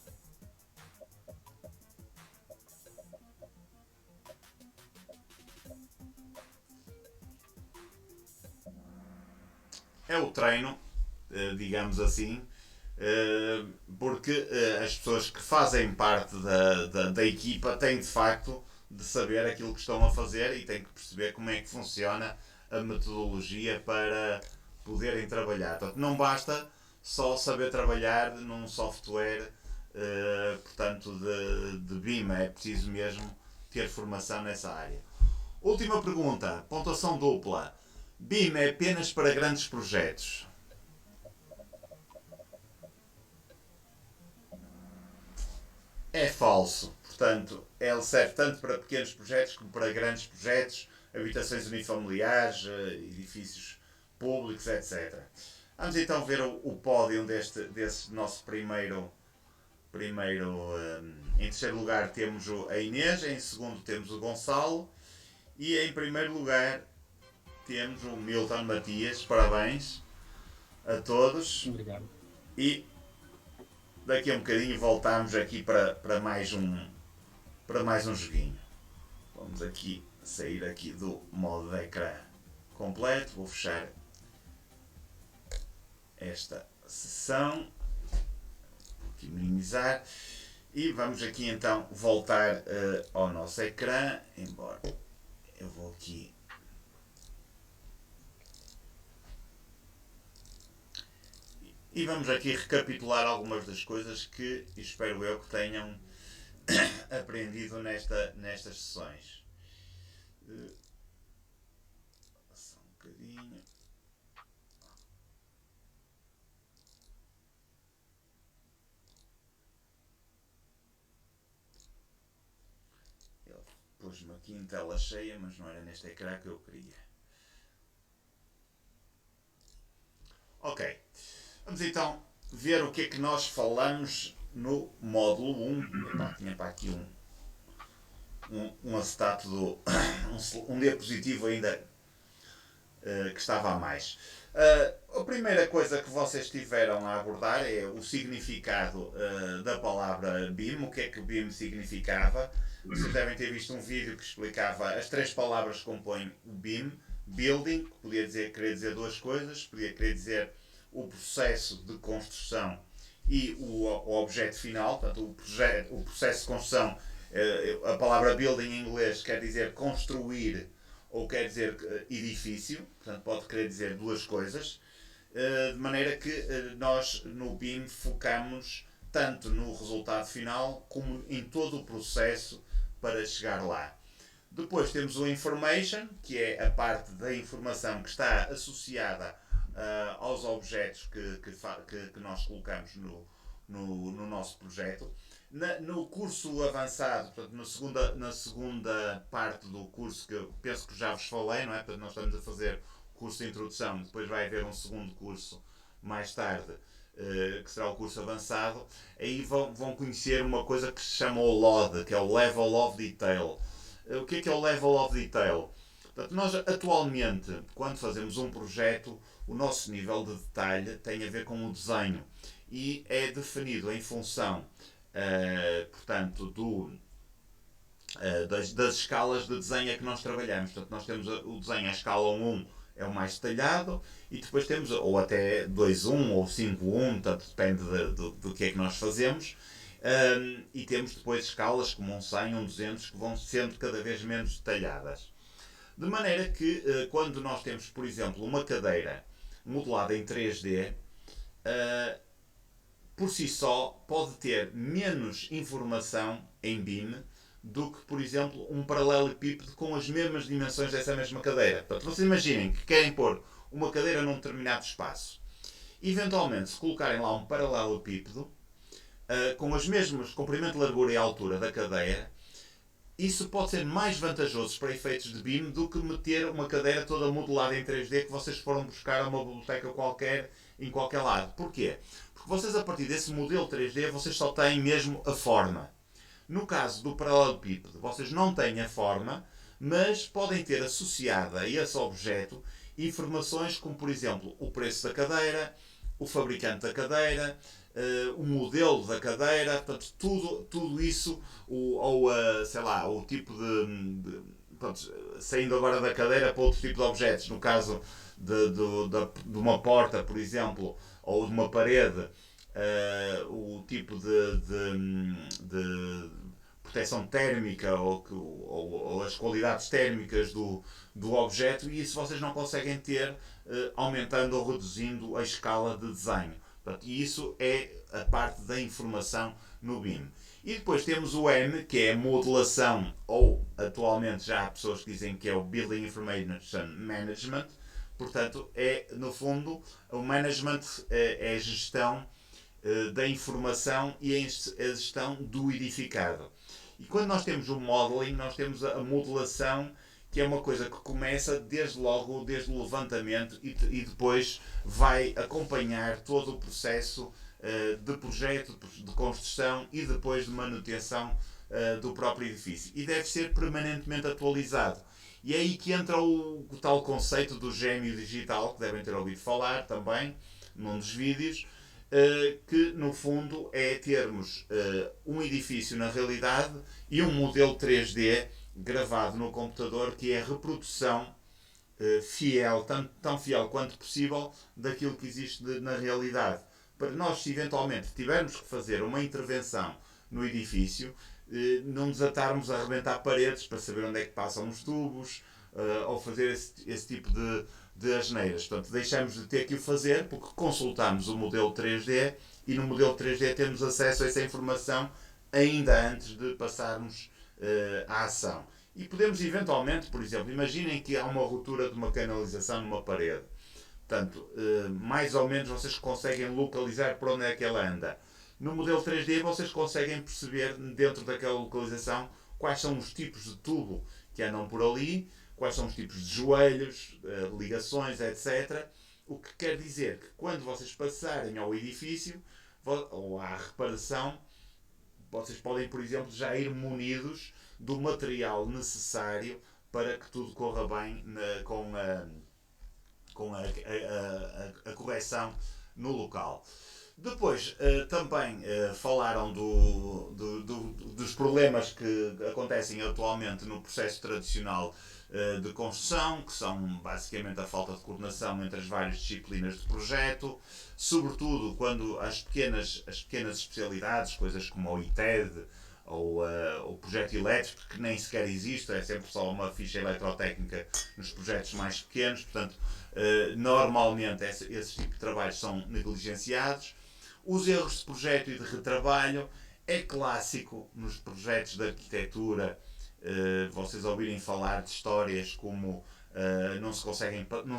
É o treino, digamos assim, porque as pessoas que fazem parte da equipa têm de facto de saber aquilo que estão a fazer e têm que perceber como é que funciona a metodologia para poderem trabalhar. Portanto, não basta só saber trabalhar num software portanto, de BIM, é preciso mesmo ter formação nessa área. Última pergunta, pontuação dupla. BIM é apenas para grandes projetos? É falso. Portanto, ele serve tanto para pequenos projetos como para grandes projetos, habitações unifamiliares, edifícios públicos, etc. Vamos então ver o pódio desse nosso primeiro. Em terceiro lugar temos a Inês, em segundo temos o Gonçalo e em primeiro lugar temos o Milton Matias. Parabéns a todos. Obrigado. E daqui a um bocadinho voltamos aqui para mais um joguinho. Vamos aqui sair aqui do modo de ecrã completo. Vou fechar esta sessão. Vou aqui minimizar. E vamos aqui então voltar ao nosso ecrã. Embora eu vou aqui. E vamos aqui recapitular algumas das coisas que espero eu que tenham aprendido nestas sessões. Só um bocadinho. Ele pôs-me aqui em tela cheia, mas não era neste ecrã que eu queria. Ok. Vamos então ver o que é que nós falamos no módulo 1. Epá, tinha para aqui um acetato um diapositivo ainda que estava a mais. A primeira coisa que vocês tiveram a abordar é o significado da palavra BIM, o que é que o BIM significava. Vocês devem ter visto um vídeo que explicava as três palavras que compõem o BIM. Building, que podia querer dizer duas coisas, podia querer dizer o processo de construção e o objeto final. Portanto, o processo de construção, a palavra building em inglês quer dizer construir ou quer dizer edifício, portanto pode querer dizer duas coisas, de maneira que nós no BIM focamos tanto no resultado final como em todo o processo para chegar lá. Depois temos o information, que é a parte da informação que está associada aos objetos que nós colocamos no nosso projeto. No curso avançado, portanto, na segunda parte do curso, que eu penso que já vos falei, não é? Portanto, nós estamos a fazer o curso de introdução, depois vai haver um segundo curso mais tarde, que será o curso avançado. Aí vão conhecer uma coisa que se chama o LOD, que é o Level of Detail. O que é o Level of Detail? Portanto, nós atualmente, quando fazemos um projeto, o nosso nível de detalhe tem a ver com o desenho e é definido em função, portanto, das escalas de desenho a que nós trabalhamos. Portanto, nós temos o desenho à escala 1 é o mais detalhado e depois temos, ou até 2.1 ou 5.1, portanto, depende do que é que nós fazemos. E temos depois escalas como um 100, um 200 que vão sendo cada vez menos detalhadas. De maneira que quando nós temos, por exemplo, uma cadeira modelada em 3D, por si só pode ter menos informação em BIM do que, por exemplo, um paralelepípedo com as mesmas dimensões dessa mesma cadeira. Portanto, vocês imaginem que querem pôr uma cadeira num determinado espaço. Eventualmente, se colocarem lá um paralelepípedo com as mesmas comprimento, largura e altura da cadeira, isso pode ser mais vantajoso para efeitos de BIM do que meter uma cadeira toda modelada em 3D que vocês foram buscar a uma biblioteca qualquer, em qualquer lado. Porquê? Porque vocês, a partir desse modelo 3D, vocês só têm mesmo a forma. No caso do paralelepípedo, vocês não têm a forma, mas podem ter associada a esse objeto informações como, por exemplo, o preço da cadeira, o fabricante da cadeira, o modelo da cadeira, portanto, tudo isso, sei lá, o tipo portanto, saindo agora da cadeira para outro tipo de objetos, no caso de uma porta, por exemplo, ou de uma parede, o tipo de proteção térmica ou as qualidades térmicas do objeto, e isso vocês não conseguem ter aumentando ou reduzindo a escala de desenho. Portanto, e isso é a parte da informação no BIM. E depois temos o M, que é a modelação, ou atualmente já há pessoas que dizem que é o Building Information Management. Portanto, é, no fundo, o management é a gestão da informação e a gestão do edificado. E quando nós temos o modeling, nós temos a modelação, que é uma coisa que começa desde logo, desde o levantamento e depois vai acompanhar todo o processo de projeto, de construção e depois de manutenção do próprio edifício. E deve ser permanentemente atualizado. E é aí que entra o tal conceito do gêmeo digital, que devem ter ouvido falar também, num dos vídeos, que no fundo é termos um edifício na realidade e um modelo 3D gravado no computador, que é a reprodução fiel, tão fiel quanto possível, daquilo que existe na realidade. Para nós, se eventualmente tivermos que fazer uma intervenção no edifício, não desatarmos a arrebentar paredes para saber onde é que passam os tubos, ou fazer esse tipo de asneiras. Portanto, deixamos de ter que o fazer porque consultamos o modelo 3D e no modelo 3D temos acesso a essa informação ainda antes de passarmos à ação. E podemos eventualmente, por exemplo, imaginem que há uma ruptura de uma canalização numa parede. Portanto, mais ou menos vocês conseguem localizar por onde é que ela anda. No modelo 3D vocês conseguem perceber dentro daquela localização quais são os tipos de tubo que andam por ali, quais são os tipos de joelhos, ligações, etc. O que quer dizer que quando vocês passarem ao edifício ou à reparação, vocês podem, por exemplo, já ir munidos do material necessário para que tudo corra bem com a correção no local. Depois também falaram dos problemas que acontecem atualmente no processo tradicional de construção, que são basicamente a falta de coordenação entre as várias disciplinas de projeto, sobretudo quando as pequenas especialidades, coisas como o ITED ou o projeto elétrico, que nem sequer existe, é sempre só uma ficha eletrotécnica nos projetos mais pequenos, portanto, normalmente esses tipos de trabalhos são negligenciados. Os erros de projeto e de retrabalho é clássico nos projetos de arquitetura. Vocês ouvirem falar de histórias como não se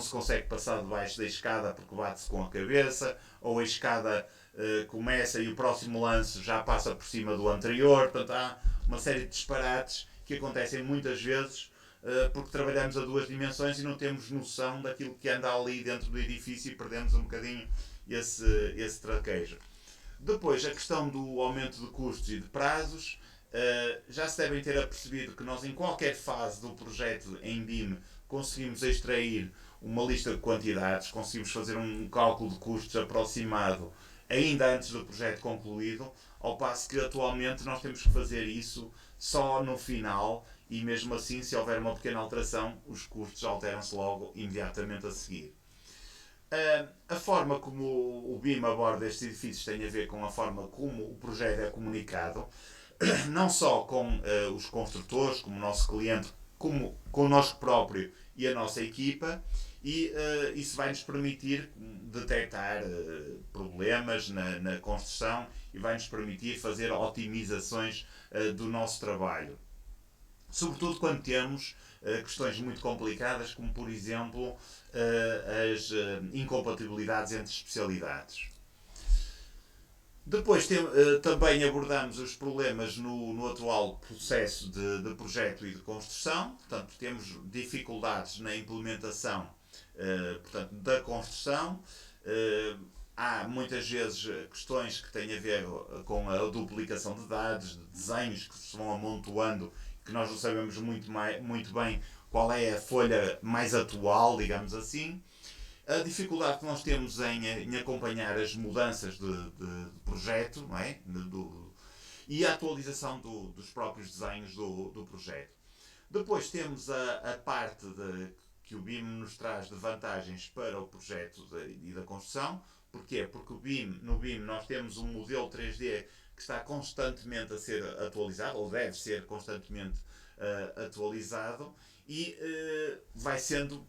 consegue passar debaixo da escada porque bate-se com a cabeça, ou a escada começa e o próximo lance já passa por cima do anterior. Portanto, há uma série de disparates que acontecem muitas vezes porque trabalhamos a duas dimensões e não temos noção daquilo que anda ali dentro do edifício e perdemos um bocadinho esse traquejo. Depois, a questão do aumento de custos e de prazos. Já se devem ter apercebido que nós, em qualquer fase do projeto em BIM, conseguimos extrair uma lista de quantidades, conseguimos fazer um cálculo de custos aproximado ainda antes do projeto concluído, ao passo que atualmente nós temos que fazer isso só no final, e mesmo assim, se houver uma pequena alteração, os custos alteram-se logo imediatamente a seguir. A forma como o BIM aborda estes edifícios tem a ver com a forma como o projeto é comunicado, não só com os construtores, como o nosso cliente, como connosco próprio e a nossa equipa, e isso vai nos permitir detectar problemas na construção e vai nos permitir fazer otimizações do nosso trabalho. Sobretudo quando temos questões muito complicadas, como por exemplo as incompatibilidades entre especialidades. Depois também abordamos os problemas no atual processo de projeto e de construção. Portanto, temos dificuldades na implementação portanto, da construção. Há muitas vezes questões que têm a ver com a duplicação de dados, de desenhos que se vão amontoando, que nós não sabemos muito bem qual é a folha mais atual, digamos assim. A dificuldade que nós temos em acompanhar as mudanças de projeto, não é? E a atualização dos próprios desenhos do projeto. Depois temos a parte que o BIM nos traz de vantagens para o projeto e da construção. Porquê? Porque no BIM nós temos um modelo 3D que está constantemente a ser atualizado, ou deve ser constantemente atualizado, e vai sendo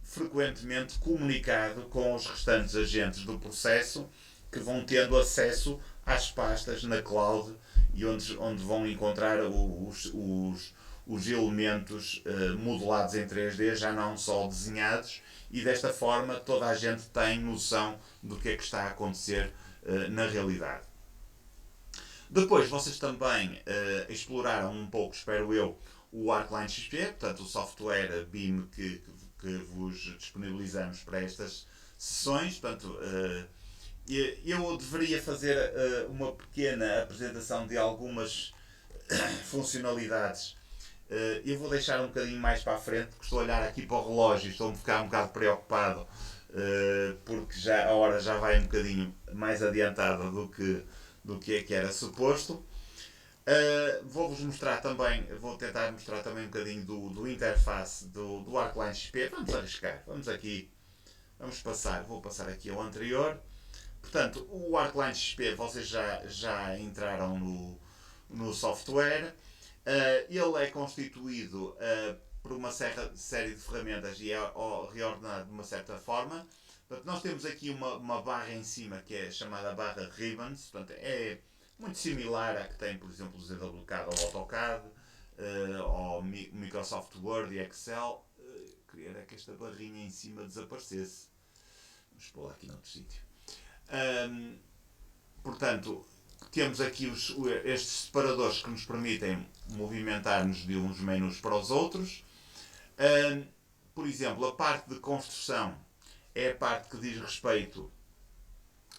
frequentemente comunicado com os restantes agentes do processo, que vão tendo acesso às pastas na cloud e onde vão encontrar os elementos modelados em 3D, já não só desenhados, e desta forma toda a gente tem noção do que é que está a acontecer na realidade. Depois vocês também exploraram um pouco, espero eu, o ArcLine XP, portanto o software BIM que vos disponibilizamos para estas sessões. Portanto, eu deveria fazer uma pequena apresentação de algumas funcionalidades. Eu vou deixar um bocadinho mais para a frente, porque estou a olhar aqui para o relógio e estou a ficar um bocado preocupado, porque a hora já vai um bocadinho mais adiantada do que é que era suposto. Vou-vos mostrar também, vou tentar mostrar também um bocadinho do interface do ArcLine XP. Vamos arriscar, vou passar aqui ao anterior. Portanto, o ArcLine XP, vocês já entraram no software. Ele é constituído por uma série de ferramentas e é reordenado de uma certa forma. Portanto, nós temos aqui uma barra em cima que é chamada barra Ribbons. Portanto, é muito similar à que tem, por exemplo, o ZWCAD ou AutoCAD, ou Microsoft Word e Excel. Queria que esta barrinha em cima desaparecesse. Vamos pô-la aqui noutro sítio. Portanto, temos aqui estes separadores que nos permitem movimentar-nos de uns menus para os outros. Por exemplo, a parte de construção é a parte que diz respeito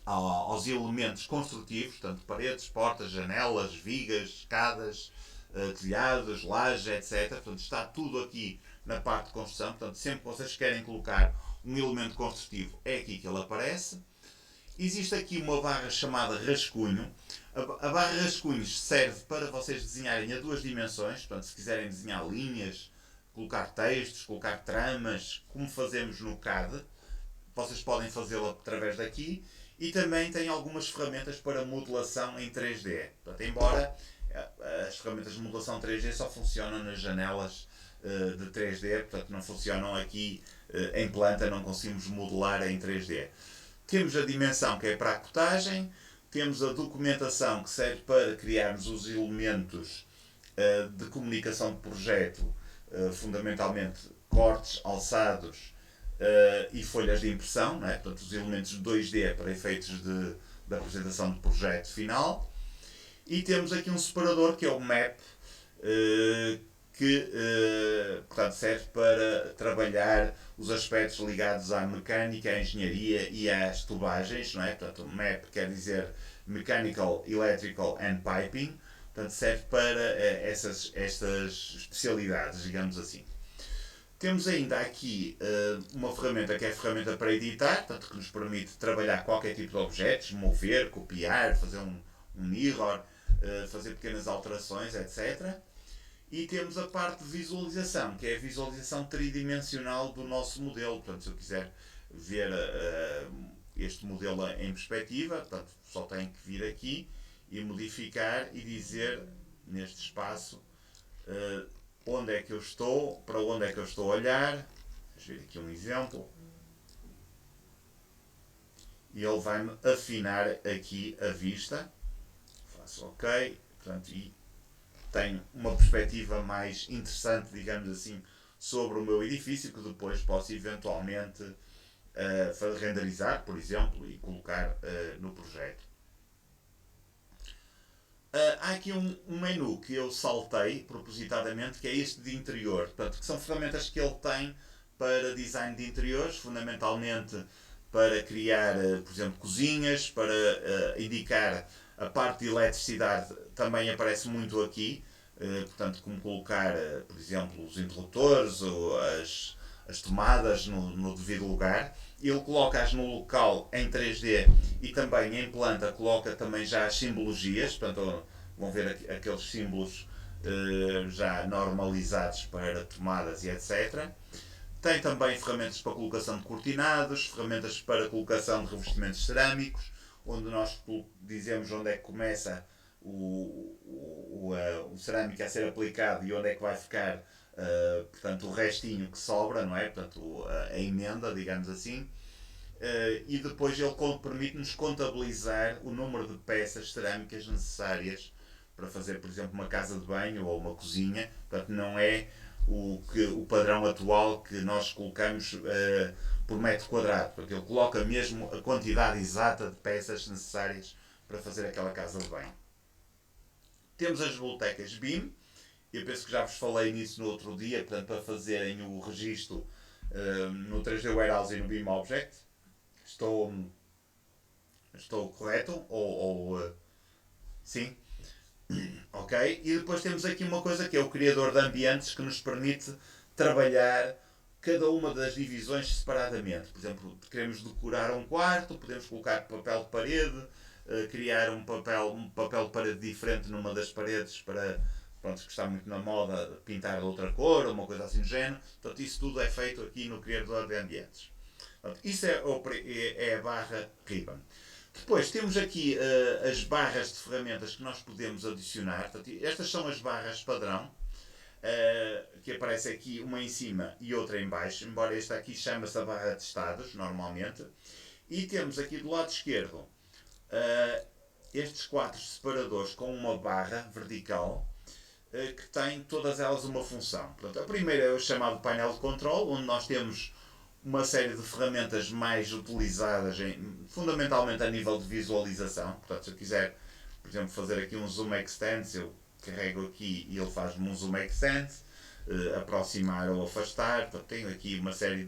aos elementos construtivos, portanto, paredes, portas, janelas, vigas, escadas, telhados, lajes, etc. Portanto, está tudo aqui na parte de construção. Portanto, sempre que vocês querem colocar um elemento construtivo, é aqui que ele aparece. Existe aqui uma barra chamada rascunho. A barra rascunhos serve para vocês desenharem a duas dimensões. Portanto, se quiserem desenhar linhas, colocar textos, colocar tramas, como fazemos no CAD, vocês podem fazê-lo através daqui. E também tem algumas ferramentas para modelação em 3D. Portanto, embora as ferramentas de modelação 3D só funcionam nas janelas de 3D, portanto não funcionam aqui em planta, não conseguimos modelar em 3D. Temos a dimensão, que é para a cotagem. Temos a documentação, que serve para criarmos os elementos de comunicação de projeto, fundamentalmente cortes, alçados e folhas de impressão, não é? Portanto, os elementos 2D para efeitos da apresentação do projeto final. E temos aqui um separador, que é o MAP, que portanto, serve para trabalhar os aspectos ligados à mecânica, à engenharia e às tubagens, não é? Portanto, MAP quer dizer Mechanical, Electrical and Piping, portanto, serve para estas especialidades, digamos assim. Temos ainda aqui uma ferramenta que é a ferramenta para editar, portanto, que nos permite trabalhar qualquer tipo de objetos, mover, copiar, fazer um mirror, fazer pequenas alterações, etc. E temos a parte de visualização, que é a visualização tridimensional do nosso modelo. Portanto, se eu quiser ver este modelo em perspectiva, portanto, só tenho que vir aqui e modificar e dizer neste espaço onde é que eu estou, para onde é que eu estou a olhar. Deixa eu ver aqui um exemplo. E ele vai-me afinar aqui a vista. Faço OK. Portanto, e tenho uma perspectiva mais interessante, digamos assim, sobre o meu edifício, que depois posso eventualmente renderizar, por exemplo, e colocar no projeto. Há aqui um menu que eu saltei propositadamente, que é este de interior. Portanto, que são ferramentas que ele tem para design de interiores, fundamentalmente para criar, por exemplo, cozinhas, para indicar a parte de eletricidade, também aparece muito aqui. Portanto, como colocar, por exemplo, os interruptores ou as tomadas no devido lugar. Ele coloca-as no local em 3D e também em planta coloca também já as simbologias. Portanto, vão ver aqueles símbolos já normalizados para tomadas e etc. Tem também ferramentas para colocação de cortinados, ferramentas para colocação de revestimentos cerâmicos, onde nós dizemos onde é que começa o cerâmico a ser aplicado e onde é que vai ficar portanto, o restinho que sobra, não é? Portanto, a emenda, digamos assim. E depois ele permite-nos contabilizar o número de peças cerâmicas necessárias para fazer, por exemplo, uma casa de banho ou uma cozinha. Portanto, não é o padrão atual que nós colocamos por metro quadrado. Portanto, ele coloca mesmo a quantidade exata de peças necessárias para fazer aquela casa de banho. Temos as bibliotecas BIM. Eu penso que já vos falei nisso no outro dia, portanto, para fazerem o registro no 3D Warehouse e no BIM Object. Estou correto? Sim? Ok? E depois temos aqui uma coisa que é o criador de ambientes, que nos permite trabalhar cada uma das divisões separadamente. Por exemplo, queremos decorar um quarto, podemos colocar papel de parede, criar um papel de parede diferente numa das paredes para, pronto, que está muito na moda, pintar de outra cor, ou uma coisa assim do género. Portanto, isso tudo é feito aqui no criador de ambientes. Portanto, isso é a barra Ribbon. Depois temos aqui as barras de ferramentas que nós podemos adicionar. Portanto, estas são as barras padrão, que aparece aqui uma em cima e outra em baixo, embora esta aqui chama-se a barra de estados, normalmente. E temos aqui do lado esquerdo estes 4 separadores com uma barra vertical, que têm todas elas uma função. Portanto, a primeira é o chamado painel de controle, onde nós temos uma série de ferramentas mais utilizadas, fundamentalmente a nível de visualização. Portanto, se eu quiser, por exemplo, fazer aqui um zoom extend, eu carrego aqui e ele faz-me um zoom extend, aproximar ou afastar. Portanto, tenho aqui uma série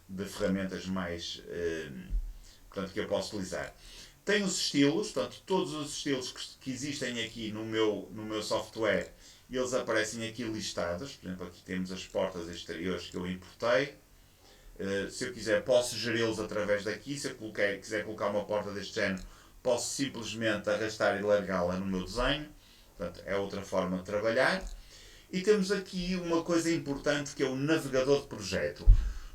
de ferramentas mais portanto, que eu posso utilizar. Tenho os estilos, portanto, todos os estilos que existem aqui no meu software, eles aparecem aqui listados. Por exemplo, aqui temos as portas exteriores que eu importei. Se eu quiser, posso geri-los através daqui. Se eu quiser colocar uma porta deste género, posso simplesmente arrastar e largá-la no meu desenho. Portanto, é outra forma de trabalhar. E temos aqui uma coisa importante, que é o navegador de projeto.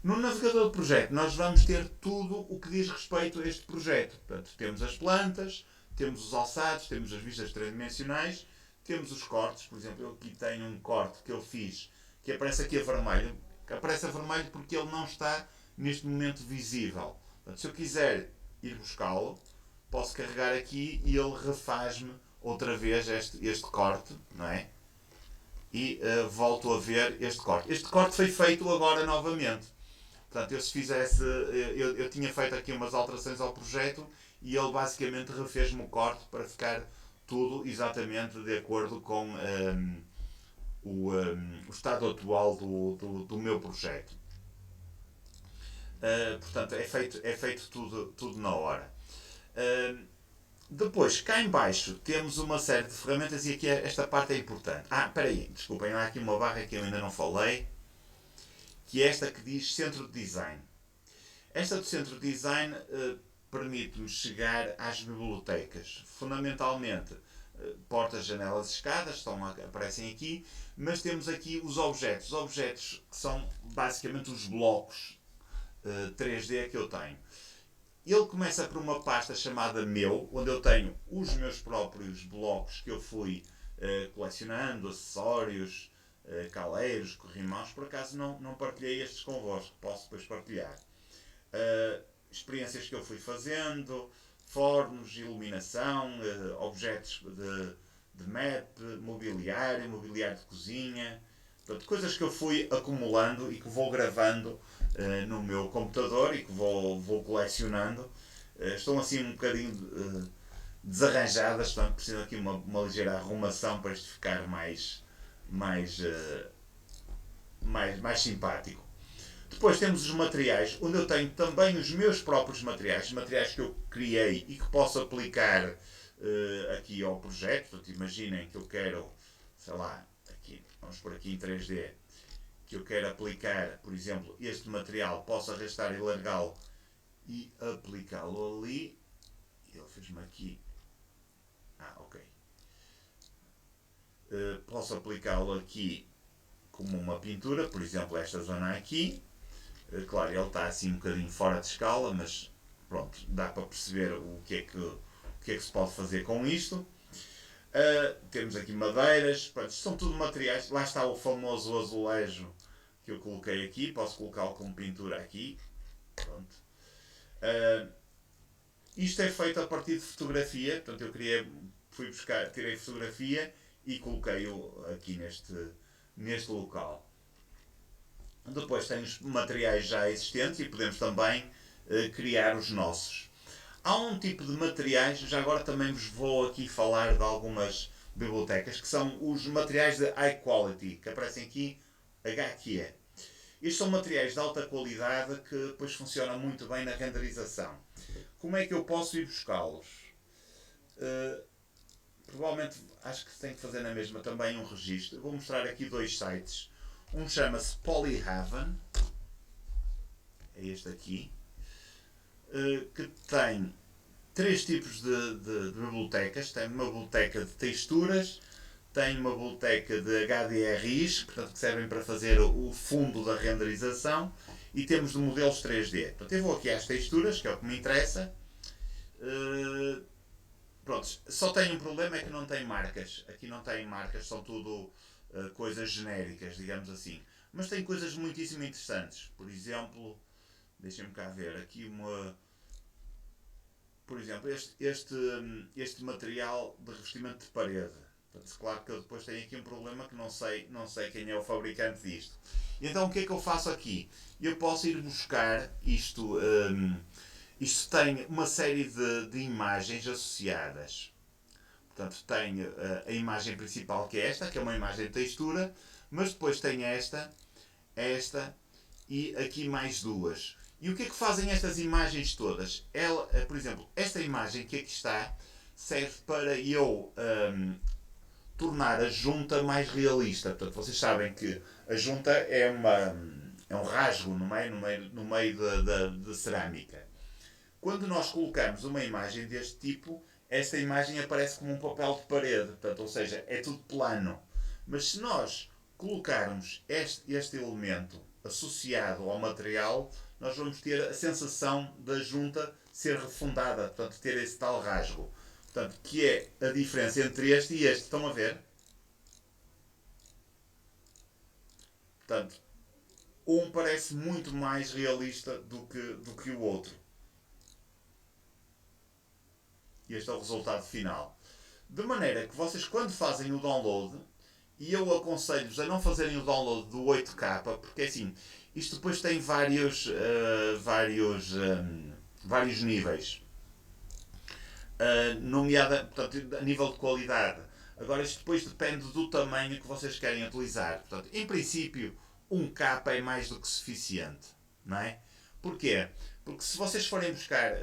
No navegador de projeto nós vamos ter tudo o que diz respeito a este projeto. Portanto, temos as plantas, temos os alçados, temos as vistas tridimensionais, temos os cortes. Por exemplo, eu aqui tenho um corte que eu fiz, que aparece aqui a vermelho. Que aparece a vermelho porque ele não está neste momento visível. Portanto, se eu quiser ir buscá-lo, posso carregar aqui e ele refaz-me outra vez este corte, não é? E volto a ver este corte. Este corte foi feito agora novamente. Portanto, eu se fizesse, eu tinha feito aqui umas alterações ao projeto e ele basicamente refez-me o corte para ficar tudo exatamente de acordo com o estado atual do meu projeto. Portanto, é feito tudo na hora. Depois, cá em baixo, temos uma série de ferramentas e aqui esta parte é importante. Espera aí, desculpem, há aqui uma barra que eu ainda não falei, que é esta que diz Centro de Design. Esta do Centro de Design permite-nos chegar às bibliotecas. Fundamentalmente, portas, janelas e escadas aparecem aqui, mas temos aqui os objetos. Os objetos que são basicamente os blocos 3D que eu tenho. Ele começa por uma pasta chamada Meu, onde eu tenho os meus próprios blocos que eu fui colecionando, acessórios, caleiros, corrimãos. Por acaso não partilhei estes convosco, posso depois partilhar. Experiências que eu fui fazendo, fornos, iluminação, objetos de map, mobiliário de cozinha, portanto, coisas que eu fui acumulando e que vou gravando no meu computador e que vou colecionando. Estão assim um bocadinho desarranjadas, portanto precisam aqui uma ligeira arrumação para isto ficar mais simpático. Depois temos os materiais, onde eu tenho também os meus próprios materiais que eu criei e que posso aplicar aqui ao projeto. Portanto, imaginem que eu quero, sei lá, aqui, vamos por aqui em 3D, que eu quero aplicar, por exemplo, este material, posso arrastar e largá-lo e aplicá-lo ali. Ele fez-me aqui. Ok. Posso aplicá-lo aqui como uma pintura, por exemplo, esta zona aqui. Claro, ele está assim um bocadinho fora de escala, mas pronto, dá para perceber o que é que se pode fazer com isto. Temos aqui madeiras, pronto, são tudo materiais. Lá está o famoso azulejo que eu coloquei aqui, posso colocá-lo como pintura aqui. Pronto. Isto é feito a partir de fotografia, portanto eu tirei fotografia e coloquei-o aqui neste local. Depois tem os materiais já existentes e podemos também criar os nossos. Há um tipo de materiais, já agora também vos vou aqui falar de algumas bibliotecas, que são os materiais de high quality, que aparecem aqui, HQE. Estes são materiais de alta qualidade que depois funcionam muito bem na renderização. Como é que eu posso ir buscá-los? Provavelmente acho que tem que fazer na mesma também um registro. Eu vou mostrar aqui 2 sites. Um chama-se Polyhaven, é este aqui, que tem 3 tipos de bibliotecas. Tem uma biblioteca de texturas, tem uma biblioteca de HDRIs, portanto, que servem para fazer o fundo da renderização, e temos de modelos 3D. Portanto, eu vou aqui às texturas, que é o que me interessa. Pronto, só tem um problema, é que não tem marcas. Aqui não tem marcas, são tudo coisas genéricas, digamos assim. Mas tem coisas muitíssimo interessantes. Por exemplo, deixem-me cá ver, aqui por exemplo, este material de revestimento de parede. Portanto, claro que eu depois tenho aqui um problema que não sei quem é o fabricante disto. Então o que é que eu faço aqui? Eu posso ir buscar isto. Isto tem uma série de imagens associadas. Portanto, tem a imagem principal, que é esta, que é uma imagem de textura, mas depois tem esta e aqui mais 2. E o que é que fazem estas imagens todas? Por exemplo, esta imagem que aqui está serve para eu tornar a junta mais realista. Portanto, vocês sabem que a junta é um rasgo no meio da cerâmica. Quando nós colocamos uma imagem deste tipo, esta imagem aparece como um papel de parede, portanto, ou seja, é tudo plano. Mas se nós colocarmos este elemento associado ao material, nós vamos ter a sensação da junta ser refundada, portanto, ter esse tal rasgo. Portanto, que é a diferença entre este e este. Estão a ver? Portanto, um parece muito mais realista do que o outro. E este é o resultado final. De maneira que vocês, quando fazem o download, e eu aconselho-vos a não fazerem o download do 8K, porque assim, isto depois tem vários níveis. Portanto, a nível de qualidade. Agora, isto depois depende do tamanho que vocês querem utilizar. Portanto, em princípio, 1K é mais do que suficiente. Não é? Porquê? Porque se vocês forem buscar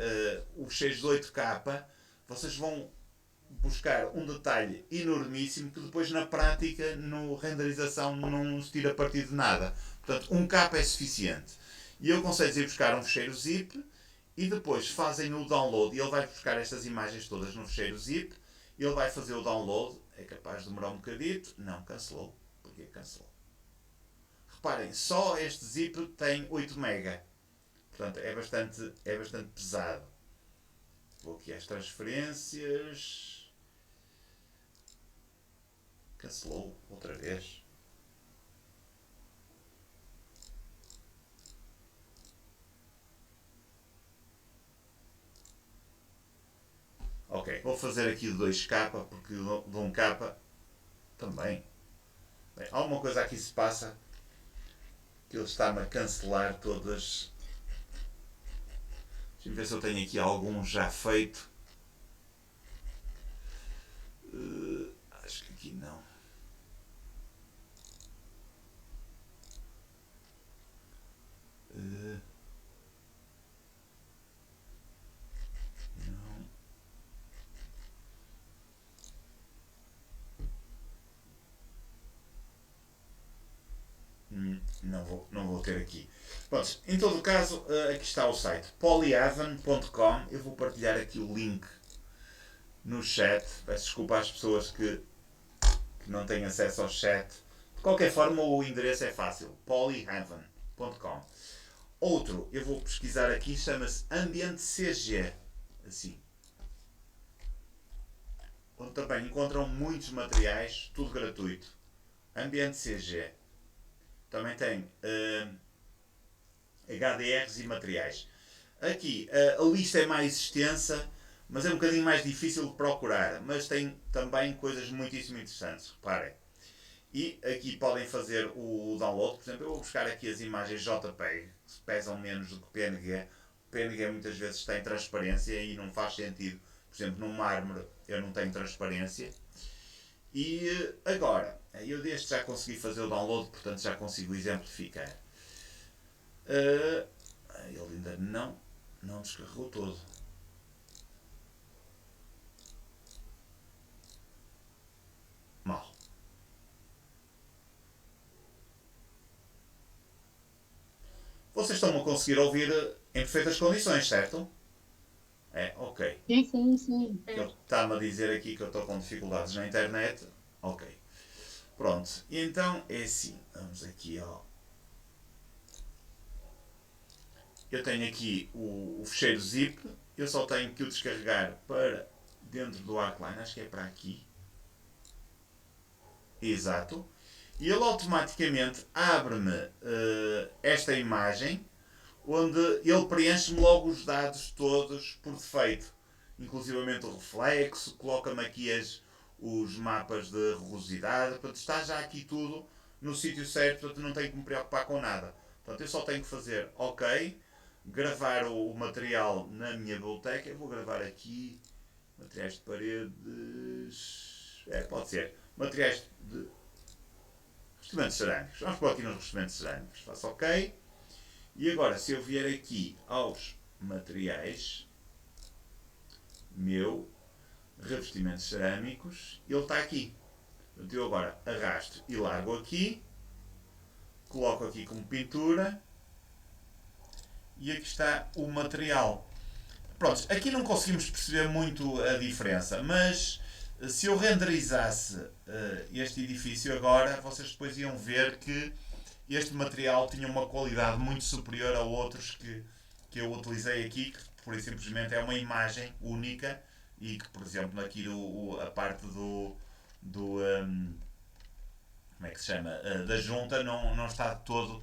os cheios de 8K, vocês vão buscar um detalhe enormíssimo que depois na prática, no renderização, não se tira partido de nada. Portanto, 1K é suficiente. E eu aconselho a ir buscar um fecheiro zip e depois fazem o download. E ele vai buscar estas imagens todas no fecheiro zip. Ele vai fazer o download. É capaz de demorar um bocadito. Não, cancelou. Porquê cancelou? Reparem, só este zip tem 8 MB. Portanto, é bastante pesado. Vou aqui às transferências. Cancelou outra vez. Vou fazer aqui de 2K, porque de 1K também. Bem, alguma coisa aqui se passa que ele está-me a cancelar todas. Deixa-me ver se eu tenho aqui algum já feito. Acho que aqui não. Não. Não vou ter aqui. Pronto, em todo o caso, aqui está o site polyhaven.com. Eu vou partilhar aqui o link no chat. Peço desculpa às pessoas que não têm acesso ao chat. De qualquer forma, o endereço é fácil: polyhaven.com. Outro, eu vou pesquisar aqui, chama-se Ambiente CG. Assim. Onde também encontram muitos materiais, tudo gratuito. Ambiente CG. Também tem HDRs e materiais. Aqui a lista é mais extensa, mas é um bocadinho mais difícil de procurar. Mas tem também coisas muitíssimo interessantes, reparem. E aqui podem fazer o download. Por exemplo, eu vou buscar aqui as imagens JPEG, que pesam menos do que PNG. O PNG muitas vezes tem transparência e não faz sentido. Por exemplo, no mármore eu não tenho transparência. E agora, eu deste já consegui fazer o download, portanto já consigo exemplificar. Ele ainda não descarregou todo. Mal. Vocês estão a conseguir ouvir em perfeitas condições, certo? É, ok. Sim. Ele está-me a dizer aqui que eu estou com dificuldades na internet. Ok. Pronto. E então é assim. Vamos aqui ao... Eu tenho aqui o fecheiro zip. Eu só tenho que o descarregar para dentro do Arcline. Acho que é para aqui. Exato. E ele automaticamente abre-me esta imagem, onde ele preenche-me logo os dados todos por defeito, inclusivamente o reflexo, coloca-me aqui os mapas de rugosidade, portanto está já aqui tudo no sítio certo, portanto não tenho que me preocupar com nada. Portanto eu só tenho que fazer OK, gravar o material na minha biblioteca. Eu vou gravar aqui materiais de paredes, pode ser, materiais de revestimentos cerâmicos. Vamos pôr aqui nos revestimentos cerâmicos, faço OK. E agora, se eu vier aqui aos materiais, meu revestimentos cerâmicos, ele está aqui. Portanto, eu agora arrasto e largo aqui, coloco aqui como pintura e aqui está o material. Pronto, aqui não conseguimos perceber muito a diferença, mas se eu renderizasse este edifício agora, vocês depois iam ver que este material tinha uma qualidade muito superior a outros que eu utilizei aqui, que por e simplesmente é uma imagem única e que, por exemplo, aqui a parte do como é que se chama? Da junta não está todo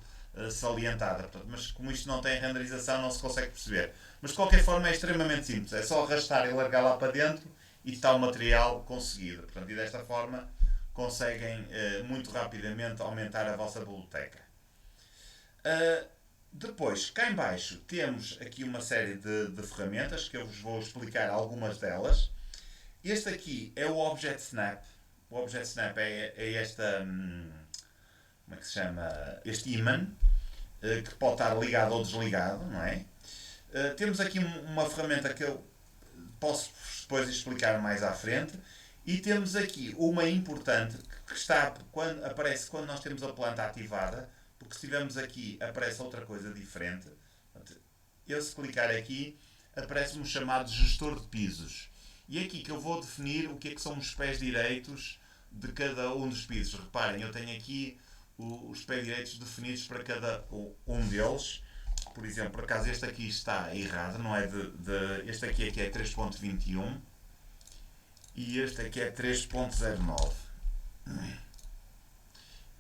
salientada. Portanto, mas como isto não tem renderização, não se consegue perceber. Mas de qualquer forma é extremamente simples. É só arrastar e largar lá para dentro e está o material conseguido. Portanto, e desta forma conseguem muito rapidamente aumentar a vossa biblioteca. Depois, cá em baixo, temos aqui uma série de ferramentas que eu vos vou explicar algumas delas. Este aqui é o Object Snap. O Object Snap é esta, como é que se chama? Este ímã, que pode estar ligado ou desligado, não é? Temos aqui uma ferramenta que eu posso depois explicar mais à frente. E temos aqui uma importante que aparece quando nós temos a planta ativada, porque se tivermos aqui aparece outra coisa diferente. Eu, se clicar aqui, aparece-me um chamado gestor de pisos. E é aqui que eu vou definir o que é que são os pés direitos de cada um dos pisos. Reparem, eu tenho aqui os pés direitos definidos para cada um deles. Por exemplo, por acaso este aqui está errado, não é este aqui é 3.21 e este aqui é 3.09.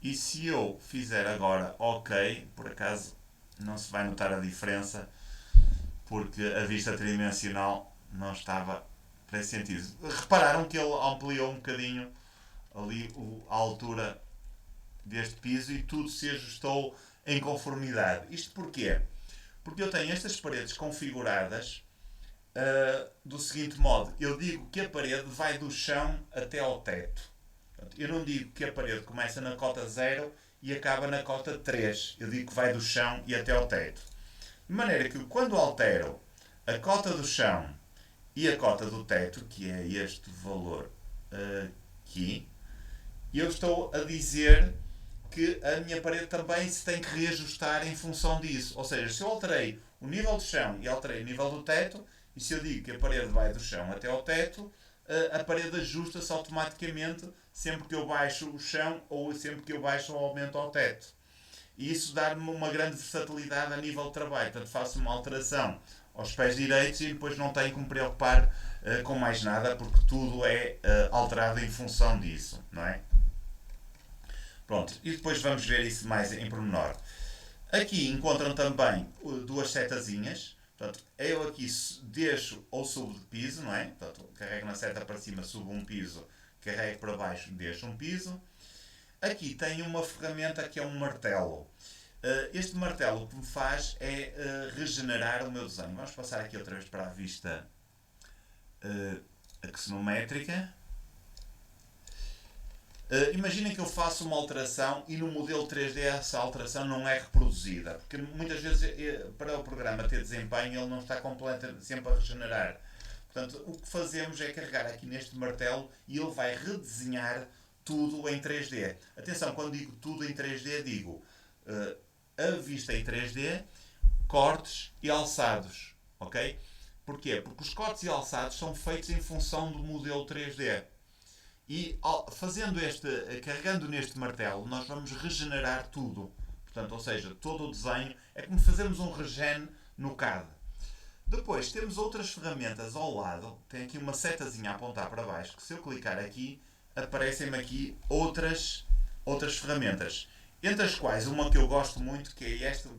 E se eu fizer agora OK, por acaso não se vai notar a diferença, porque a vista tridimensional não estava para esse sentido. Repararam que ele ampliou um bocadinho ali a altura deste piso e tudo se ajustou em conformidade. Isto porquê? Porque eu tenho estas paredes configuradas do seguinte modo. Eu digo que a parede vai do chão até ao teto. Eu não digo que a parede começa na cota 0 e acaba na cota 3. Eu digo que vai do chão e até ao teto. De maneira que quando altero a cota do chão e a cota do teto, que é este valor aqui, eu estou a dizer que a minha parede também se tem que reajustar em função disso. Ou seja, se eu alterei o nível do chão e alterei o nível do teto, e se eu digo que a parede vai do chão até ao teto, a parede ajusta-se automaticamente sempre que eu baixo o chão ou sempre que eu baixo ou aumento ao teto. E isso dá-me uma grande versatilidade a nível de trabalho. Portanto, faço uma alteração aos pés direitos e depois não tenho que me preocupar com mais nada, porque tudo é alterado em função disso, não é? Pronto, e depois vamos ver isso mais em pormenor. Aqui encontram também duas setazinhas. Portanto, eu aqui deixo ou subo de piso, não é? Portanto, carrego na seta para cima, subo um piso, carrego para baixo, deixo um piso. Aqui tenho uma ferramenta que é um martelo. Este martelo o que me faz é regenerar o meu desenho. Vamos passar aqui outra vez para a vista axonométrica. Imaginem que eu faço uma alteração e no modelo 3D essa alteração não é reproduzida, porque muitas vezes para o programa ter desempenho ele não está sempre a regenerar. Portanto, o que fazemos é carregar aqui neste martelo e ele vai redesenhar tudo em 3D. Atenção, quando digo tudo em 3D, digo a vista em 3D, cortes e alçados. Ok? Porquê? Porque os cortes e alçados são feitos em função do modelo 3D. E carregando neste martelo, nós vamos regenerar tudo. Portanto, ou seja, todo o desenho. É como fazemos um regen no CAD. Depois temos outras ferramentas ao lado. Tem aqui uma setazinha a apontar para baixo, que se eu clicar aqui, aparecem-me aqui outras ferramentas. Entre as quais, uma que eu gosto muito, que é esta,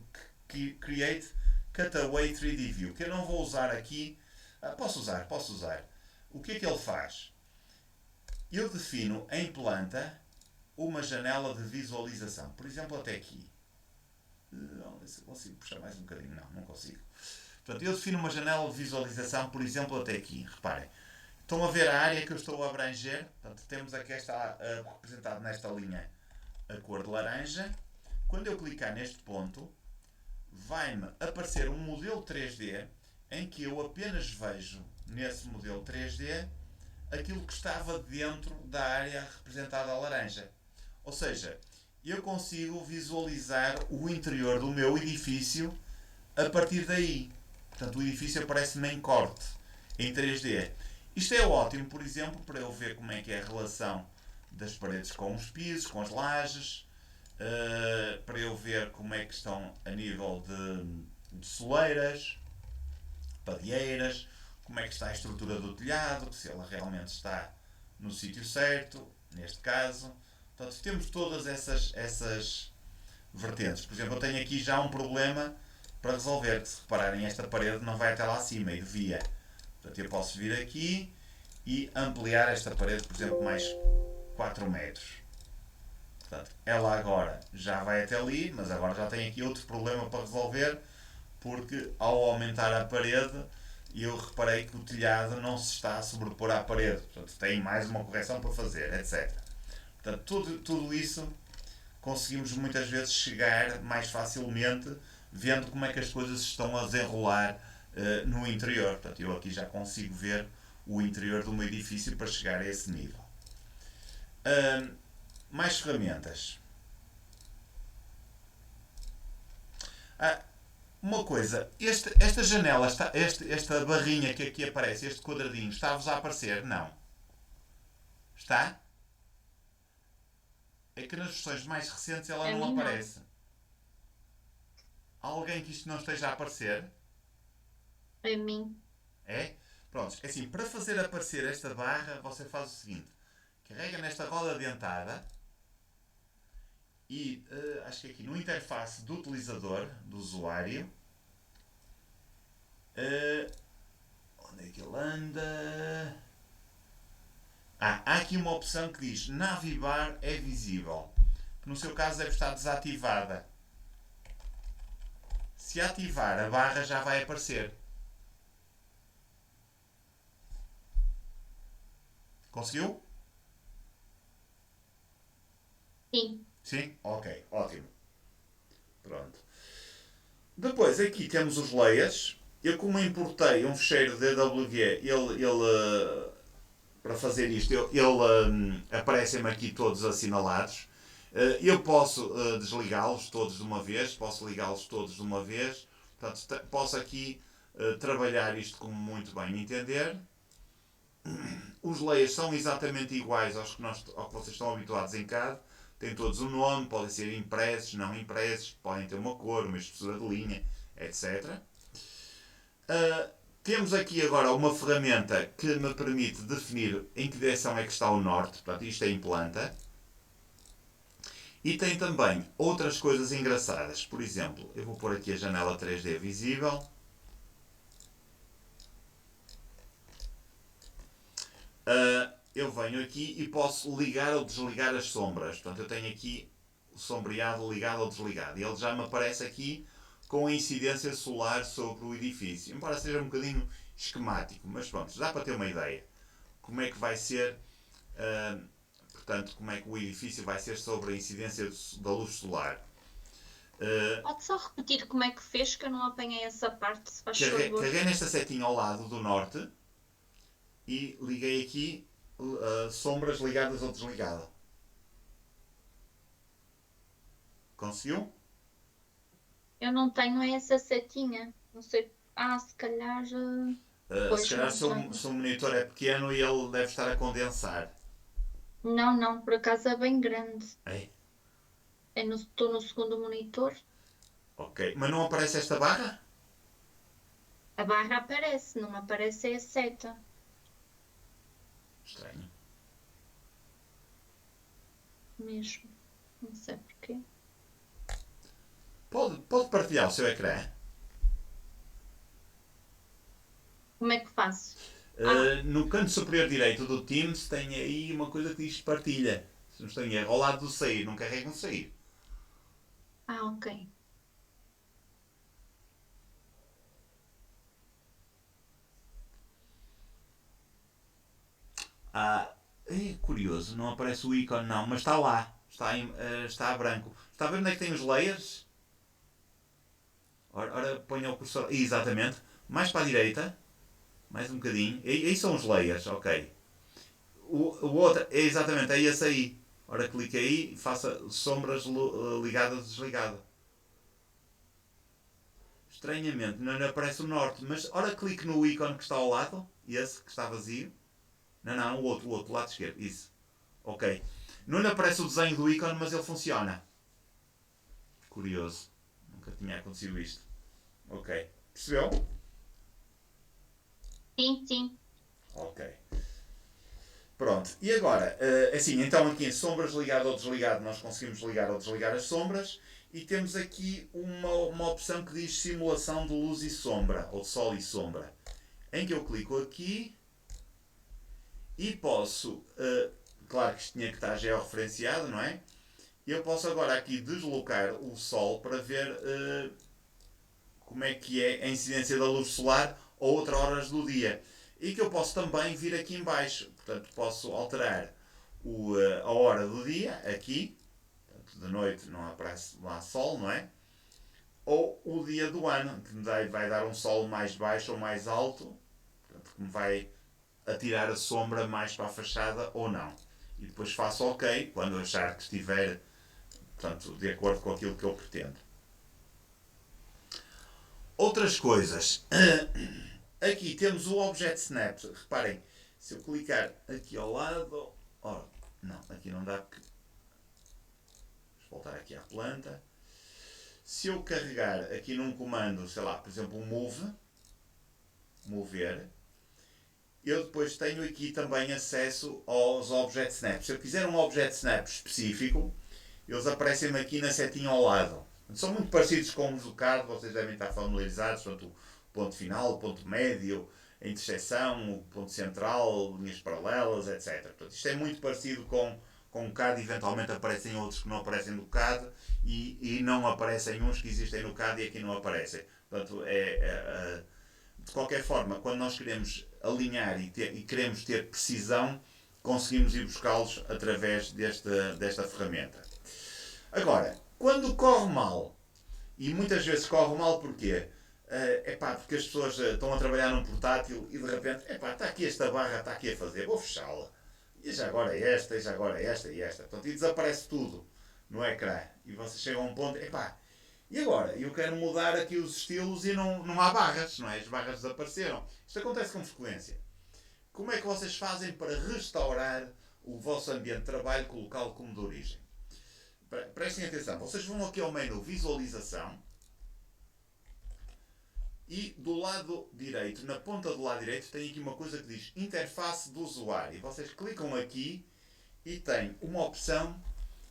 Create Cutaway 3D View, que eu não vou usar aqui. Posso usar. O que é que ele faz? Eu defino em planta uma janela de visualização. Por exemplo, até aqui. Não sei se consigo puxar mais um bocadinho. Não consigo. Portanto, eu defino uma janela de visualização, por exemplo, até aqui. Reparem. Estão a ver a área que eu estou a abranger? Portanto, temos aqui representado nesta linha a cor de laranja. Quando eu clicar neste ponto, vai-me aparecer um modelo 3D em que eu apenas vejo nesse modelo 3D aquilo que estava dentro da área representada a laranja. Ou seja, eu consigo visualizar o interior do meu edifício a partir daí. Portanto, o edifício aparece-me em corte, em 3D. Isto é ótimo, por exemplo, para eu ver como é que é a relação das paredes com os pisos, com as lajes, para eu ver como é que estão a nível de soleiras, padieiras, como é que está a estrutura do telhado, se ela realmente está no sítio certo, neste caso. Portanto, temos todas essas vertentes. Por exemplo, eu tenho aqui já um problema para resolver, que se repararem, esta parede não vai até lá acima e devia. Portanto, eu posso vir aqui e ampliar esta parede, por exemplo, mais 4 metros. Portanto, ela agora já vai até ali, mas agora já tem aqui outro problema para resolver, porque ao aumentar a parede, eu reparei que o telhado não se está a sobrepor à parede. Portanto, tem mais uma correção para fazer, etc. Portanto, tudo isso conseguimos muitas vezes chegar mais facilmente vendo como é que as coisas estão a desenrolar no interior. Portanto, eu aqui já consigo ver o interior do meu edifício para chegar a esse nível. Mais ferramentas. Uma coisa, esta janela, esta barrinha que aqui aparece, este quadradinho, está-vos a aparecer? Não. Está? É que nas versões mais recentes ela não aparece. Há alguém que isto não esteja a aparecer? A mim. É? Pronto, é assim, para fazer aparecer esta barra, você faz o seguinte. Carrega nesta roda dentada e acho que aqui no interface do utilizador, do usuário, Onde é que ele anda? Há aqui uma opção que diz Navibar é visível, que no seu caso deve estar desativada. Se ativar, a barra já vai aparecer. Conseguiu? Sim. Sim? Ok, ótimo. Pronto. Depois aqui temos os layers. Eu como importei um fecheiro DW, para fazer isto, aparecem-me aqui todos assinalados. Eu posso desligá-los todos de uma vez, posso ligá-los todos de uma vez. Portanto, posso aqui trabalhar isto como muito bem entender. Os layers são exatamente iguais ao que vocês estão habituados em CAD. Têm todos um nome, podem ser impressos, não impressos, podem ter uma cor, uma espessura de linha, etc. Temos aqui agora uma ferramenta que me permite definir em que direção é que está o norte. Portanto, isto é em planta. E tem também outras coisas engraçadas. Por exemplo, eu vou pôr aqui a janela 3D visível. Eu venho aqui e posso ligar ou desligar as sombras. Portanto, eu tenho aqui o sombreado ligado ou desligado. E ele já me aparece aqui com a incidência solar sobre o edifício. Embora seja um bocadinho esquemático, mas pronto, dá para ter uma ideia. Como é que vai ser, portanto, como é que o edifício vai ser sobre a incidência da luz solar. Pode só repetir como é que fez, que eu não apanhei essa parte, se faz favor. Carreguei nesta setinha ao lado do norte e liguei aqui sombras ligadas ou desligadas. Conseguiu? Eu não tenho essa setinha. Não sei. Se calhar. Pois, se calhar não se o monitor é pequeno e ele deve estar a condensar. Não, por acaso é bem grande. Ei. Estou no segundo monitor. Ok, mas não aparece esta barra? A barra aparece, não me aparece a seta. Estranho. Mesmo. Não sei porquê. Pode partilhar o seu ecrã? Como é que faço? No canto superior direito do Teams tem aí uma coisa que diz partilha. Se não estou em erro, ao lado do sair, não carrega no sair. Ok. É curioso, não aparece o ícone não, mas está lá. Está a branco. Está a ver onde é que tem os layers? Ora ponha o cursor. Exatamente. Mais para a direita. Mais um bocadinho. Aí são os layers, ok. O outro, exatamente, é esse aí. Ora clique aí e faça sombras ligada desligada. Estranhamente não aparece o norte, mas ora clique no ícone que está ao lado. Esse que está vazio. Não, o outro, lado esquerdo. Isso. Ok. Não lhe aparece o desenho do ícone, mas ele funciona. Curioso. Nunca tinha acontecido isto. Ok. Percebeu? Sim. Ok. Pronto. E agora, assim, então aqui em sombras ligado ou desligado, nós conseguimos ligar ou desligar as sombras. E temos aqui uma opção que diz simulação de luz e sombra, ou de sol e sombra. Em que eu clico aqui e posso, claro que isto tinha que estar georreferenciado, não é? Eu posso agora aqui deslocar o sol para ver como é que é a incidência da luz solar a outras horas do dia. E que eu posso também vir aqui em baixo. Portanto, posso alterar a hora do dia, aqui. Portanto, de noite não aparece lá sol, não é? Ou o dia do ano, que me vai dar um sol mais baixo ou mais alto. Portanto, que me vai atirar a sombra mais para a fachada ou não. E depois faço OK quando achar que estiver, portanto, de acordo com aquilo que eu pretendo. Outras coisas. Aqui temos o Object Snap. Reparem, se eu clicar aqui ao lado... não, aqui não dá porque... Vamos voltar aqui à planta. Se eu carregar aqui num comando, sei lá, por exemplo, um mover, eu depois tenho aqui também acesso aos Object Snaps. Se eu quiser um Object Snap específico, eles aparecem-me aqui na setinha ao lado. São muito parecidos com os do CAD, vocês devem estar familiarizados, portanto, o ponto final, o ponto médio, a interseção, o ponto central, linhas paralelas, etc. Portanto, isto é muito parecido com o CAD, eventualmente aparecem outros que não aparecem no CAD e não aparecem uns que existem no CAD e aqui não aparecem. Portanto, de qualquer forma, quando nós queremos alinhar e queremos ter precisão, conseguimos ir buscá-los através desta ferramenta. Agora, quando corre mal, e muitas vezes corre mal porquê? Porque as pessoas estão a trabalhar num portátil e de repente, está aqui esta barra, está aqui a fazer, vou fechá-la. E já agora esta, e já agora esta e esta. Portanto, e desaparece tudo no ecrã. E vocês chegam a um ponto, e agora? Eu quero mudar aqui os estilos e não há barras, não é? As barras desapareceram. Isto acontece com frequência. Como é que vocês fazem para restaurar o vosso ambiente de trabalho, colocá-lo como de origem? Prestem atenção. Vocês vão aqui ao menu Visualização e do lado direito, na ponta do lado direito, tem aqui uma coisa que diz Interface do usuário. Vocês clicam aqui e tem uma opção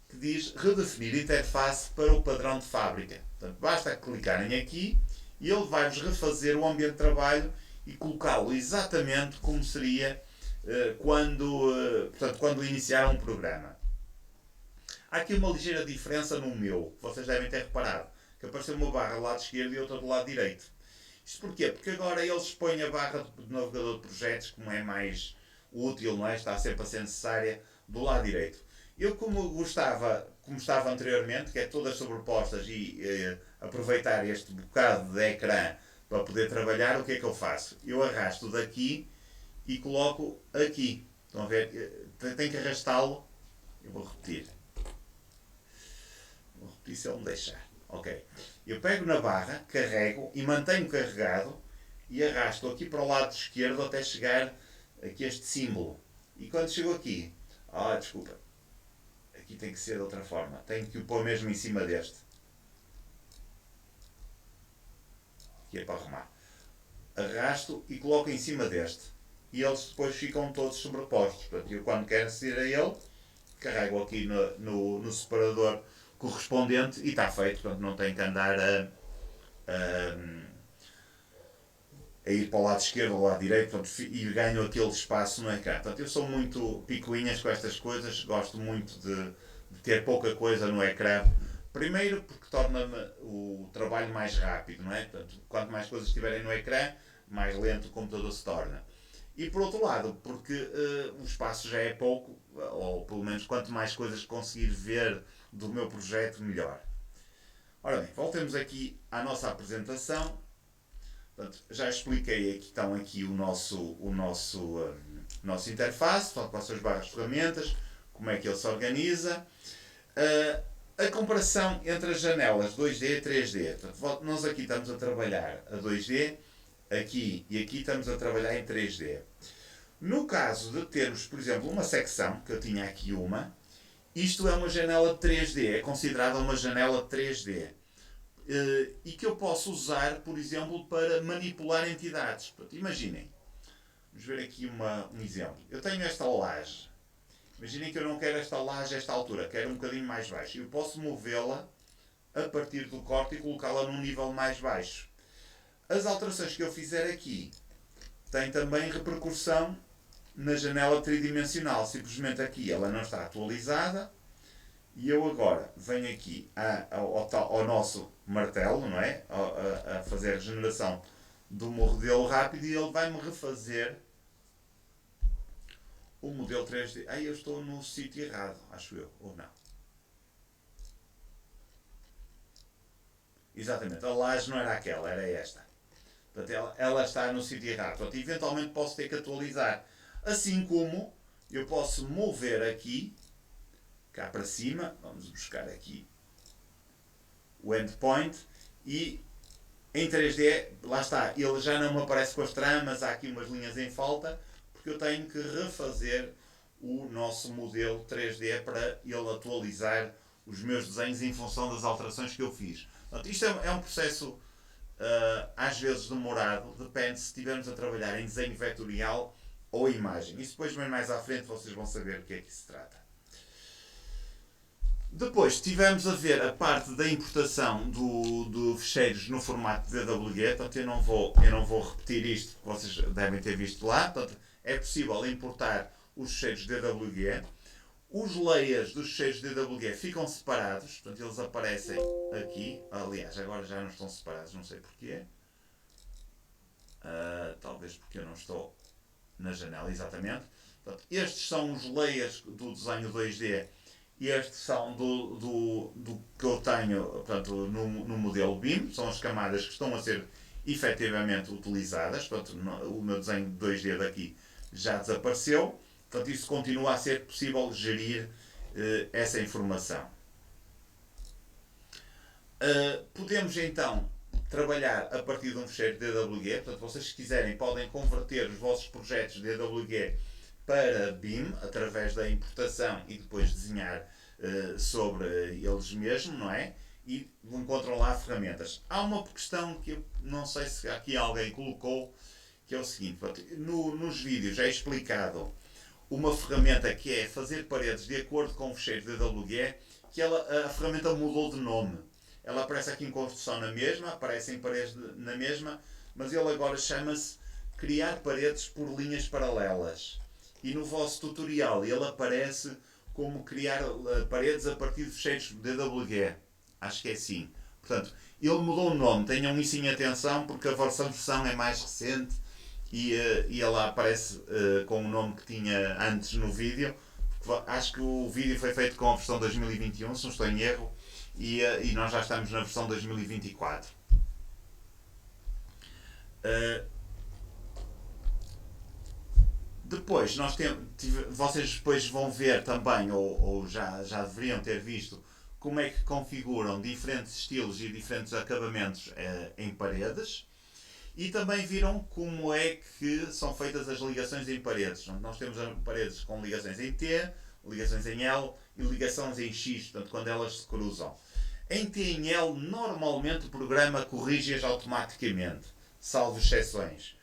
que diz Redefinir interface para o padrão de fábrica. Portanto, basta clicarem aqui e ele vai-vos refazer o ambiente de trabalho e colocá-lo exatamente como seria quando iniciaram um programa. Há aqui uma ligeira diferença no meu, que vocês devem ter reparado, que apareceu uma barra do lado esquerdo e outra do lado direito. Isto porquê? Porque agora eles põem a barra do navegador de projetos, como é mais útil, não é? Está sempre a ser necessária, do lado direito. Eu, como estava anteriormente, que é todas sobrepostas e aproveitar este bocado de ecrã para poder trabalhar, o que é que eu faço? Eu arrasto daqui e coloco aqui. Estão a ver? Tenho que arrastá-lo. Eu vou repetir. Vou repetir se ele me deixar. Ok. Eu pego na barra, carrego e mantenho carregado e arrasto aqui para o lado esquerdo até chegar aqui a este símbolo. E quando chego aqui, desculpa, aqui tem que ser de outra forma. Tenho que o pôr mesmo em cima deste. Aqui é para arrumar. Arrasto e coloco em cima deste. E eles depois ficam todos sobrepostos. Portanto, eu quando quero aceder a ele, carrego aqui no separador correspondente e está feito. Portanto, não tenho que andar a ir para o lado esquerdo ou ao lado direito, portanto, e ganho aquele espaço no ecrã. Portanto, eu sou muito picuinhas com estas coisas, gosto muito de ter pouca coisa no ecrã. Primeiro porque torna-me o trabalho mais rápido, não é? Portanto, quanto mais coisas estiverem no ecrã, mais lento o computador se torna. E por outro lado, porque o espaço já é pouco, ou pelo menos quanto mais coisas conseguir ver do meu projeto, melhor. Ora bem, voltemos aqui à nossa apresentação. Portanto, já expliquei aqui, estão aqui o nosso interface, com as suas barras de ferramentas, como é que ele se organiza. A comparação entre as janelas 2D e 3D. Portanto, nós aqui estamos a trabalhar a 2D, aqui e aqui estamos a trabalhar em 3D. No caso de termos, por exemplo, uma secção, que eu tinha aqui isto é uma janela 3D, é considerada uma janela 3D. E que eu posso usar, por exemplo, para manipular entidades. Portanto, imaginem, vamos ver aqui um exemplo. Eu tenho esta laje. Imaginem que eu não quero esta laje a esta altura, quero um bocadinho mais baixo. Eu posso movê-la a partir do corte e colocá-la num nível mais baixo. As alterações que eu fizer aqui têm também repercussão na janela tridimensional. Simplesmente aqui ela não está atualizada. E eu agora venho aqui ao nosso martelo, não é? A fazer a regeneração do modelo rápido e ele vai-me refazer o modelo 3D. Eu estou no sítio errado, acho eu, ou não? Exatamente, a laje não era aquela, era esta. Portanto, ela está no sítio errado. Portanto, eventualmente posso ter que atualizar. Assim como eu posso mover aqui, cá para cima, vamos buscar aqui o endpoint e em 3D, lá está, ele já não me aparece com as tramas, há aqui umas linhas em falta, porque eu tenho que refazer o nosso modelo 3D para ele atualizar os meus desenhos em função das alterações que eu fiz. Portanto, isto é um processo às vezes demorado, depende se estivermos a trabalhar em desenho vetorial ou imagem. Isso depois mais à frente vocês vão saber do que é que se trata. Depois tivemos a ver a parte da importação do ficheiros no formato DWG, portanto eu não vou repetir isto, que vocês devem ter visto lá. Portanto, é possível importar os ficheiros DWG. Os layers dos ficheiros DWG ficam separados, portanto eles aparecem aqui. Aliás, agora já não estão separados, não sei porquê. Talvez porque eu não estou na janela, exatamente. Portanto, estes são os layers do desenho 2D. E estes são do que eu tenho, portanto, no modelo BIM, são as camadas que estão a ser efetivamente utilizadas. Portanto, o meu desenho 2D daqui já desapareceu. Portanto, isso continua a ser possível gerir essa informação. Podemos então trabalhar a partir de um ficheiro DWG. Portanto, vocês se quiserem podem converter os vossos projetos DWG para BIM, através da importação e depois desenhar sobre eles mesmos, não é? E encontram lá ferramentas. Há uma questão que eu não sei se aqui alguém colocou, que é o seguinte, nos vídeos é explicado uma ferramenta que é fazer paredes de acordo com o ficheiro DWG, que a ferramenta mudou de nome. Ela aparece aqui em construção na mesma, aparece em paredes na mesma, mas ele agora chama-se criar paredes por linhas paralelas. E no vosso tutorial ele aparece como criar paredes a partir de ficheiros DWG. Acho que é assim. Portanto, ele mudou o nome. Tenham isso em atenção porque a vossa versão é mais recente e ela aparece com o nome que tinha antes no vídeo. Acho que o vídeo foi feito com a versão 2021, se não estou em erro, e nós já estamos na versão 2024. Depois, vocês depois vão ver também, ou já deveriam ter visto, como é que configuram diferentes estilos e diferentes acabamentos em paredes. E também viram como é que são feitas as ligações em paredes. Nós temos paredes com ligações em T, ligações em L e ligações em X, portanto, quando elas se cruzam. Em T e em L, normalmente o programa corrige-as automaticamente, salvo exceções.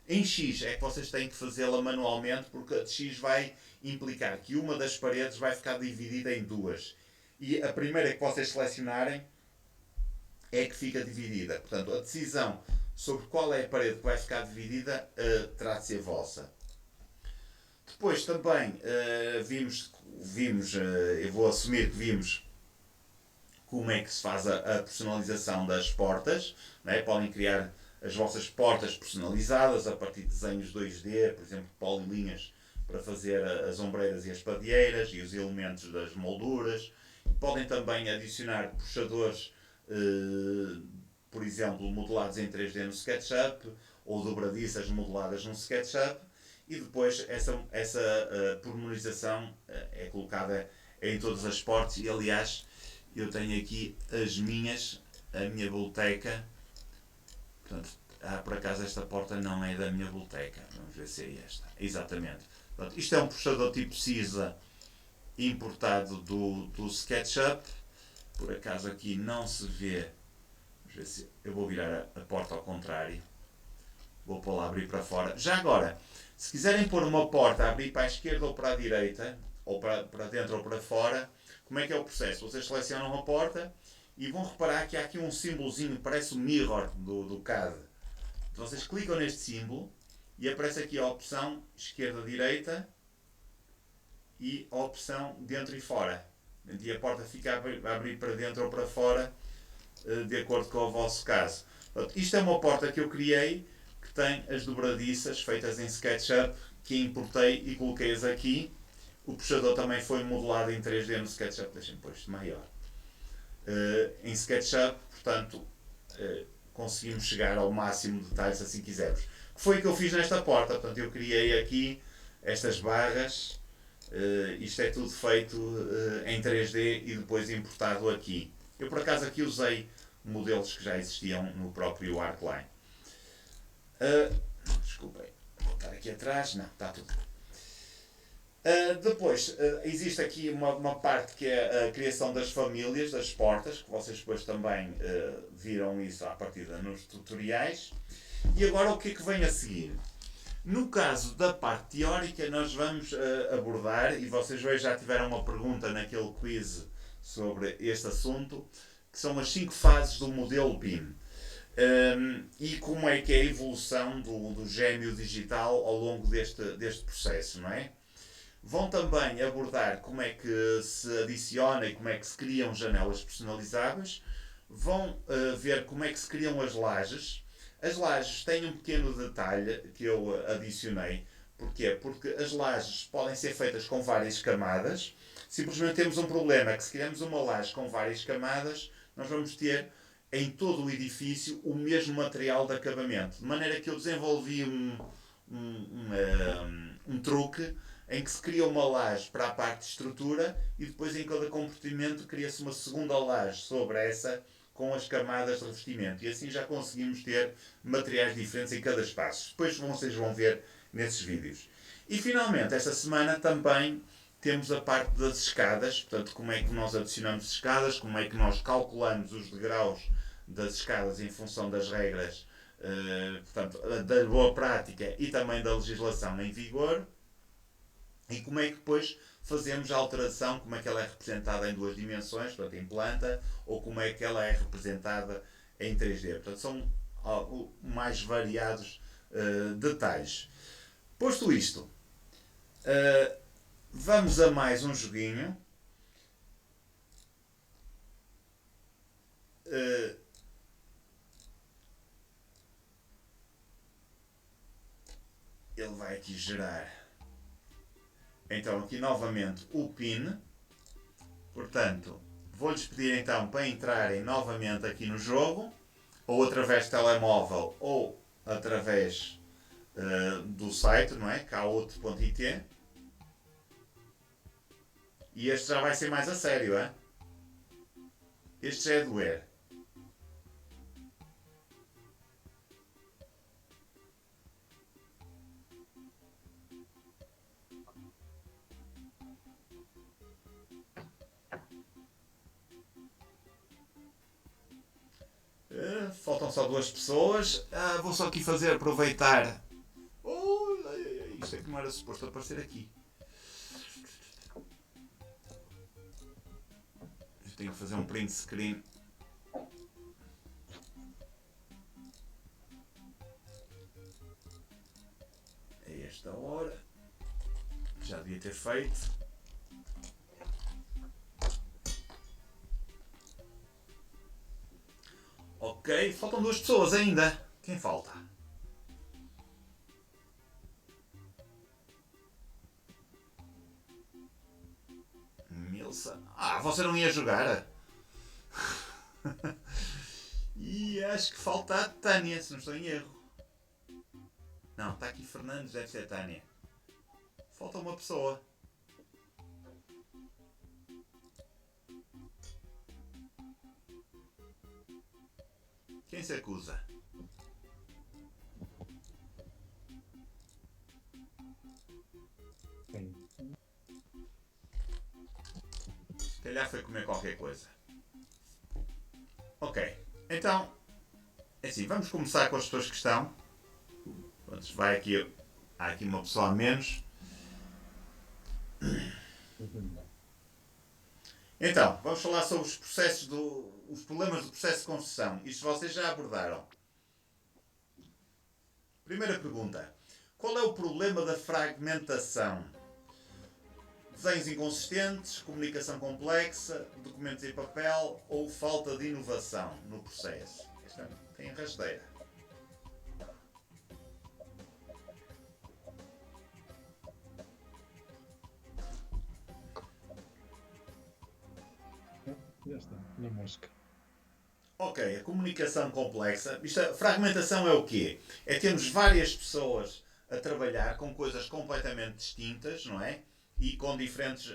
Em X é que vocês têm que fazê-la manualmente, porque a de X vai implicar que uma das paredes vai ficar dividida em duas. E a primeira que vocês selecionarem é que fica dividida. Portanto, a decisão sobre qual é a parede que vai ficar dividida terá de ser vossa. Depois também vimos, eu vou assumir que vimos como é que se faz a personalização das portas, não é? Podem criar as vossas portas personalizadas a partir de desenhos 2D, por exemplo, polilinhas para fazer as ombreiras e as padeiras e os elementos das molduras. Podem também adicionar puxadores, por exemplo, modelados em 3D no SketchUp ou dobradiças modeladas no SketchUp, e depois essa pormenorização é colocada em todas as portas. E aliás, eu tenho aqui a minha biblioteca. Portanto, por acaso esta porta não é da minha biblioteca. Vamos ver se é esta. Exatamente. Portanto, isto é um puxador tipo CISA importado do SketchUp. Por acaso aqui não se vê. Vamos ver se eu vou virar a porta ao contrário. Vou pô-la a abrir para fora. Já agora, se quiserem pôr uma porta a abrir para a esquerda ou para a direita, ou para dentro ou para fora, como é que é o processo? Vocês selecionam a porta e vão reparar que há aqui um símbolozinho, parece o mirror do CAD. Então vocês clicam neste símbolo e aparece aqui a opção esquerda-direita e a opção dentro e fora. E a porta fica a abrir para dentro ou para fora, de acordo com o vosso caso. Portanto, isto é uma porta que eu criei, que tem as dobradiças feitas em SketchUp, que importei e coloquei-as aqui. O puxador também foi modelado em 3D no SketchUp. Deixem-me pôr isto maior. Em SketchUp, portanto, conseguimos chegar ao máximo de detalhes assim quisermos. Que foi o que eu fiz nesta porta. Portanto, eu criei aqui estas barras. Isto é tudo feito em 3D e depois importado aqui. Eu por acaso aqui usei modelos que já existiam no próprio ArcLine. Desculpem, vou voltar aqui atrás. Não, está tudo. Depois, existe aqui uma parte que é a criação das famílias, das portas, que vocês depois também viram isso à partida nos tutoriais. E agora o que é que vem a seguir? No caso da parte teórica, nós vamos abordar, e vocês hoje já tiveram uma pergunta naquele quiz sobre este assunto, que são as 5 fases do modelo BIM. E como é que é a evolução do gêmeo digital ao longo deste processo, não é? Vão também abordar como é que se adiciona e como é que se criam janelas personalizáveis. Vão ver como é que se criam as lajes. As lajes têm um pequeno detalhe que eu adicionei. Porquê? Porque as lajes podem ser feitas com várias camadas. Simplesmente temos um problema, que se criamos uma laje com várias camadas, nós vamos ter em todo o edifício o mesmo material de acabamento. De maneira que eu desenvolvi um truque em que se cria uma laje para a parte de estrutura e depois em cada compartimento cria-se uma segunda laje sobre essa com as camadas de revestimento. E assim já conseguimos ter materiais diferentes em cada espaço. Depois vocês vão ver nesses vídeos. E finalmente, esta semana também temos a parte das escadas. Portanto, como é que nós adicionamos escadas, como é que nós calculamos os degraus das escadas em função das regras, portanto, da boa prática e também da legislação em vigor. E como é que depois fazemos a alteração, como é que ela é representada em 2 dimensões, portanto em planta, ou como é que ela é representada em 3D. Portanto, são mais variados detalhes. Posto isto, vamos a mais um joguinho. Ele vai aqui gerar. Então aqui novamente o PIN. Portanto, vou-lhes pedir então para entrarem novamente aqui no jogo, ou através de telemóvel ou através do site, não é? Kahoot.it. E este já vai ser mais a sério, é? Este já é doer. Faltam só 2 pessoas. Vou só aqui aproveitar. Isto é que não era suposto aparecer aqui. Eu tenho que fazer um print screen. A esta hora. Já devia ter feito. Ok, faltam 2 pessoas ainda. Quem falta? Milsa. Você não ia jogar? E acho que falta a Tânia, se não estou em erro. Não, está aqui Fernandes, deve ser a Tânia. Falta uma pessoa. Quem se acusa? Sim. Se calhar foi comer qualquer coisa. Ok, então, é assim, vamos começar com as pessoas que estão. Há aqui uma pessoa a menos. Então, vamos falar sobre os problemas do processo de construção. Isto vocês já abordaram. Primeira pergunta. Qual é o problema da fragmentação? Desenhos inconsistentes, comunicação complexa, documentos em papel ou falta de inovação no processo? Esta tem rasteira. Já está, na mosca. Ok, a comunicação complexa. A fragmentação é o quê? É termos várias pessoas a trabalhar com coisas completamente distintas, não é? E com diferentes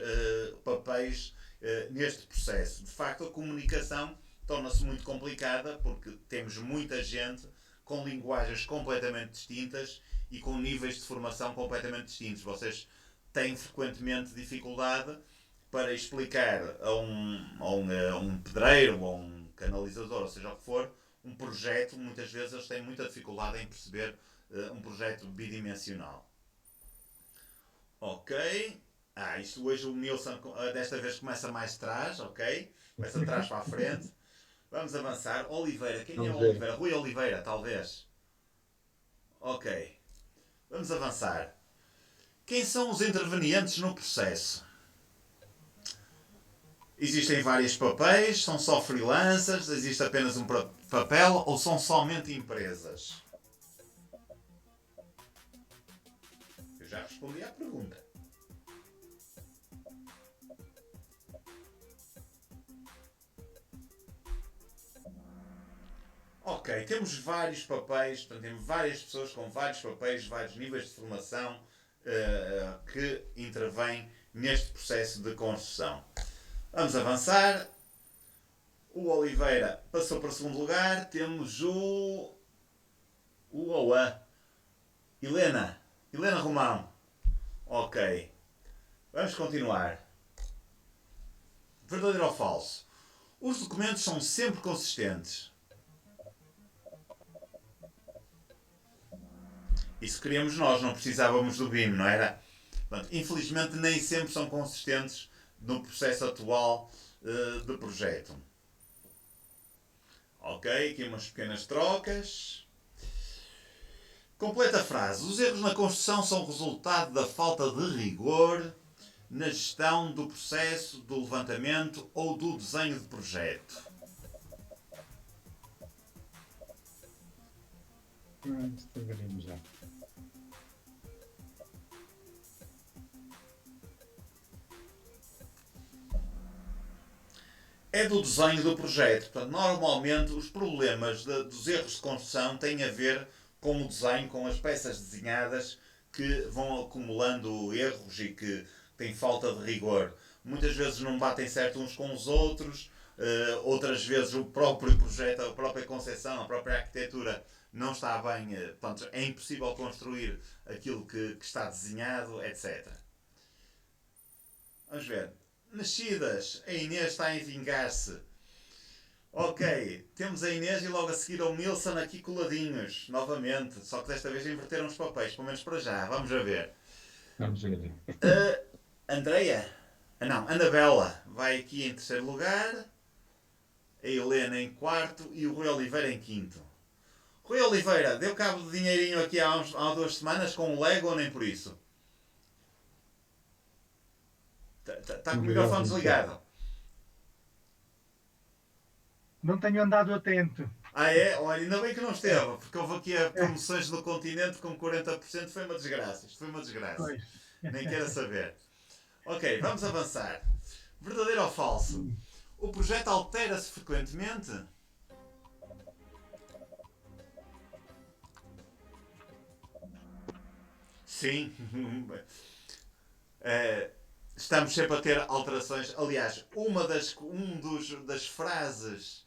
papéis neste processo. De facto, a comunicação torna-se muito complicada porque temos muita gente com linguagens completamente distintas e com níveis de formação completamente distintos. Vocês têm frequentemente dificuldade para explicar a um pedreiro ou a um canalizador, ou seja o que for, um projeto. Muitas vezes eles têm muita dificuldade em perceber um projeto bidimensional. Ok. Isto hoje o Nilson desta vez começa mais atrás, ok? Começa de trás para a frente. Vamos avançar. Oliveira, quem é o Vamos ver. Oliveira? Rui Oliveira, talvez. Ok. Vamos avançar. Quem são os intervenientes no processo? Existem vários papéis, são só freelancers, existe apenas um papel ou são somente empresas? Eu já respondi à pergunta. Ok, temos vários papéis, portanto, temos várias pessoas com vários papéis, vários níveis de formação que intervêm neste processo de construção. Vamos avançar. O Oliveira passou para o segundo lugar. Temos o ou a Helena Romão. Ok. Vamos continuar. Verdadeiro ou falso? Os documentos são sempre consistentes. Isso queríamos nós, não precisávamos do BIM, não era? Portanto, infelizmente nem sempre são consistentes no processo atual de projeto. Ok, aqui umas pequenas trocas. Completa a frase. Os erros na construção são resultado da falta de rigor na gestão do processo, do levantamento ou do desenho de projeto. Isto deveríamos já. É do desenho do projeto. Portanto, normalmente os problemas dos erros de construção têm a ver com o desenho, com as peças desenhadas que vão acumulando erros e que têm falta de rigor. Muitas vezes não batem certo uns com os outros, outras vezes o próprio projeto, a própria concepção, a própria arquitetura não está bem, portanto, é impossível construir aquilo que está desenhado, etc. Vamos ver. Nascidas, a Inês está em vingar-se. Ok, temos a Inês e logo a seguir o Nilson aqui coladinhos, novamente. Só que desta vez inverteram os papéis, pelo menos para já. Vamos a ver. Vamos ver. Andreia? Não, Anabela vai aqui em terceiro lugar. A Helena em quarto e o Rui Oliveira em quinto. Rui Oliveira, deu cabo de dinheirinho aqui há 2 semanas com o Lego ou nem por isso? Está com o microfone desligado. Não tenho andado atento. É? Olha, ainda bem que não esteve, porque houve aqui a promoções do continente com 40%, foi uma desgraça. Isto foi uma desgraça. Pois. Nem quero saber. Ok, vamos avançar. Verdadeiro ou falso? O projeto altera-se frequentemente? Sim. Estamos sempre a ter alterações. Aliás, das frases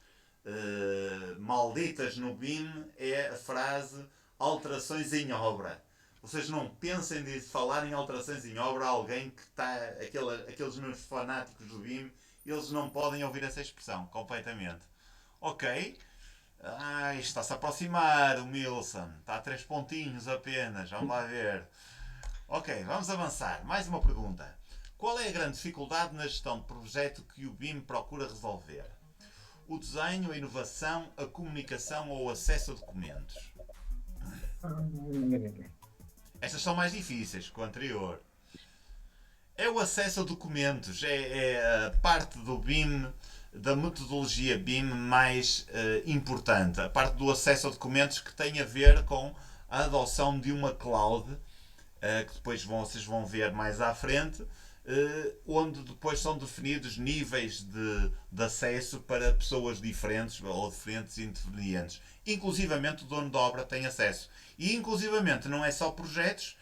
malditas no BIM é a frase alterações em obra. Vocês não pensem de falar em alterações em obra a alguém que está... Aqueles meus fanáticos do BIM, eles não podem ouvir essa expressão completamente. Ok. Está-se a aproximar o Nilson. Está a 3 pontinhos apenas. Vamos lá ver. Ok, vamos avançar. Mais uma pergunta. Qual é a grande dificuldade na gestão de projeto que o BIM procura resolver? O desenho, a inovação, a comunicação ou o acesso a documentos? Estas são mais difíceis que o anterior. É o acesso a documentos. É a parte do BIM, da metodologia BIM mais importante. A parte do acesso a documentos que tem a ver com a adoção de uma cloud, que depois vocês vão ver mais à frente, onde depois são definidos níveis de acesso para pessoas diferentes ou diferentes intervenientes. Inclusivamente o dono da obra tem acesso. E inclusivamente não é só projetos.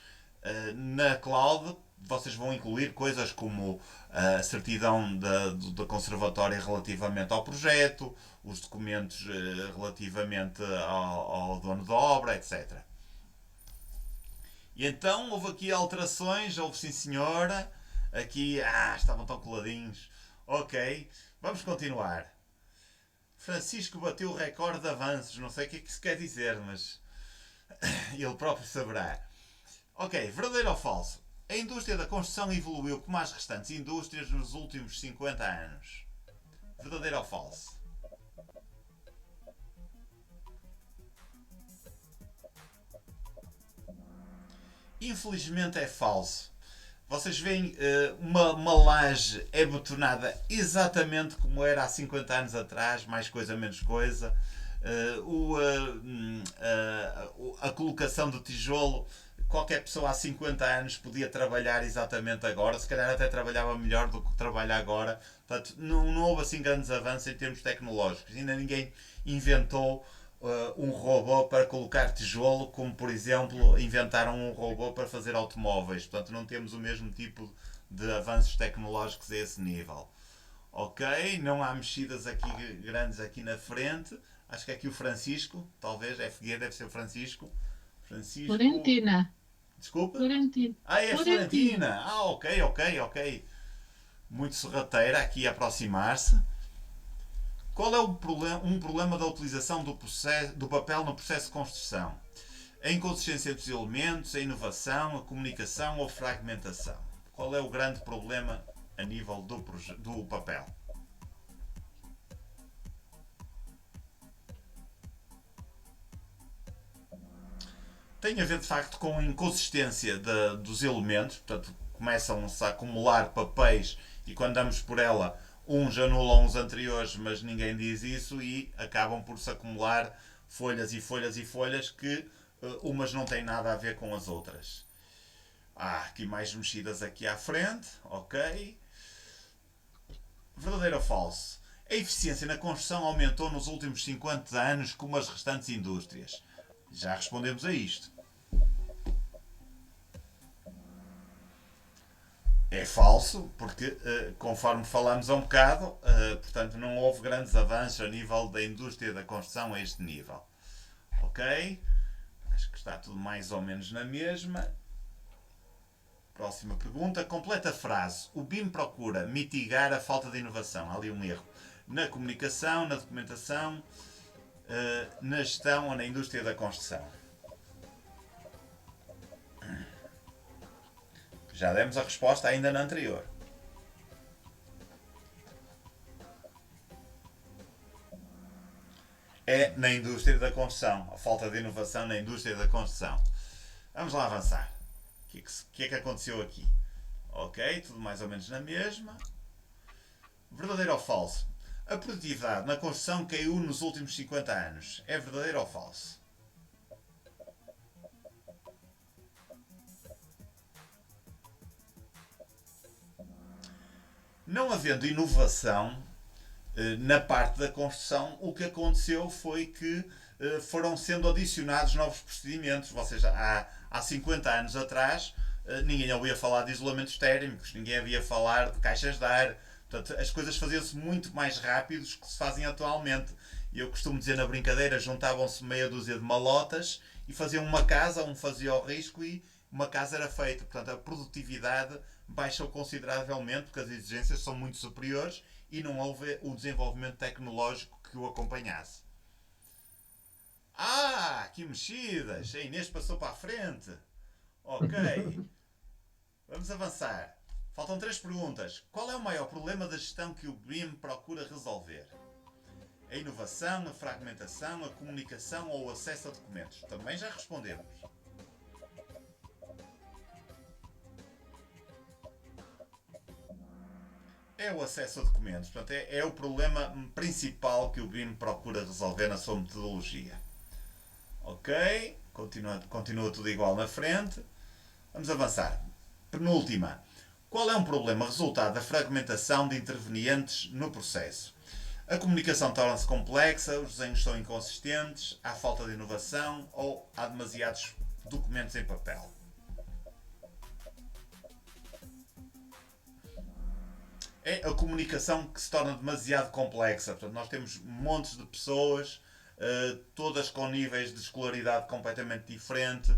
Na cloud vocês vão incluir coisas como a certidão da conservatória relativamente ao projeto, os documentos relativamente ao dono da obra, etc. E então houve aqui alterações, houve sim senhora. Aqui, estavam tão coladinhos. Ok, vamos continuar. Francisco bateu o recorde de avanços. Não sei o que é que isso quer dizer, mas ele próprio saberá. Ok, verdadeiro ou falso? A indústria da construção evoluiu como as restantes indústrias nos últimos 50 anos. Verdadeiro ou falso? Infelizmente é falso. Vocês veem, uma laje é betonada exatamente como era há 50 anos atrás, mais coisa, menos coisa. A colocação do tijolo, qualquer pessoa há 50 anos podia trabalhar exatamente agora, se calhar até trabalhava melhor do que trabalha agora. Portanto, não houve assim grandes avanços em termos tecnológicos. Ainda ninguém inventou um robô para colocar tijolo, como por exemplo inventaram um robô para fazer automóveis. Portanto, não temos o mesmo tipo de avanços tecnológicos a esse nível. Ok, não há mexidas aqui grandes aqui na frente. Acho que é aqui o Francisco, talvez, é Figueiredo, deve ser o Francisco. Francisco... Florentina. Desculpa? Florentina. Ah, é a Florentina. Ah, ok. Muito sorrateira aqui a aproximar-se. Qual é um problema da utilização do papel no processo de construção? A inconsistência dos elementos, a inovação, a comunicação ou a fragmentação? Qual é o grande problema a nível do papel? Tem a ver de facto com a inconsistência dos elementos, portanto começam-se a acumular papéis e quando damos por ela uns anulam os anteriores, mas ninguém diz isso e acabam por se acumular folhas e folhas e folhas que umas não têm nada a ver com as outras. Aqui mais mexidas aqui à frente, ok. Verdadeiro ou falso? A eficiência na construção aumentou nos últimos 50 anos como as restantes indústrias. Já respondemos a isto. É falso, porque conforme falámos há um bocado, portanto não houve grandes avanços a nível da indústria da construção a este nível. Ok? Acho que está tudo mais ou menos na mesma. Próxima pergunta. Completa a frase. O BIM procura mitigar a falta de inovação. Há ali um erro. Na comunicação, na documentação, na gestão ou na indústria da construção. Já demos a resposta ainda na anterior. É na indústria da construção. A falta de inovação na indústria da construção. Vamos lá avançar. O que é que aconteceu aqui? Ok, tudo mais ou menos na mesma. Verdadeiro ou falso? A produtividade na construção caiu nos últimos 50 anos. É verdadeiro ou falso? Não havendo inovação na parte da construção, o que aconteceu foi que foram sendo adicionados novos procedimentos. Vocês, há 50 anos atrás, ninguém ouvia falar de isolamentos térmicos, ninguém ouvia falar de caixas de ar. Portanto, as coisas faziam-se muito mais rápidos que se fazem atualmente. E eu costumo dizer na brincadeira, juntavam-se meia dúzia de malotas e faziam uma casa, um fazia o risco e uma casa era feita. Portanto, a produtividade baixou consideravelmente porque as exigências são muito superiores e não houve o desenvolvimento tecnológico que o acompanhasse. Que mexidas! A Inês passou para a frente. Ok. Vamos avançar. Faltam 3 perguntas. Qual é o maior problema da gestão que o BIM procura resolver? A inovação, a fragmentação, a comunicação ou o acesso a documentos? Também já respondemos. É o acesso a documentos. Portanto, é o problema principal que o BIM procura resolver na sua metodologia. Ok? Continua tudo igual na frente. Vamos avançar. Penúltima. Qual é um problema resultado da fragmentação de intervenientes no processo? A comunicação torna-se complexa, os desenhos são inconsistentes, há falta de inovação ou há demasiados documentos em papel? É a comunicação que se torna demasiado complexa. Portanto, nós temos montes de pessoas, todas com níveis de escolaridade completamente diferentes,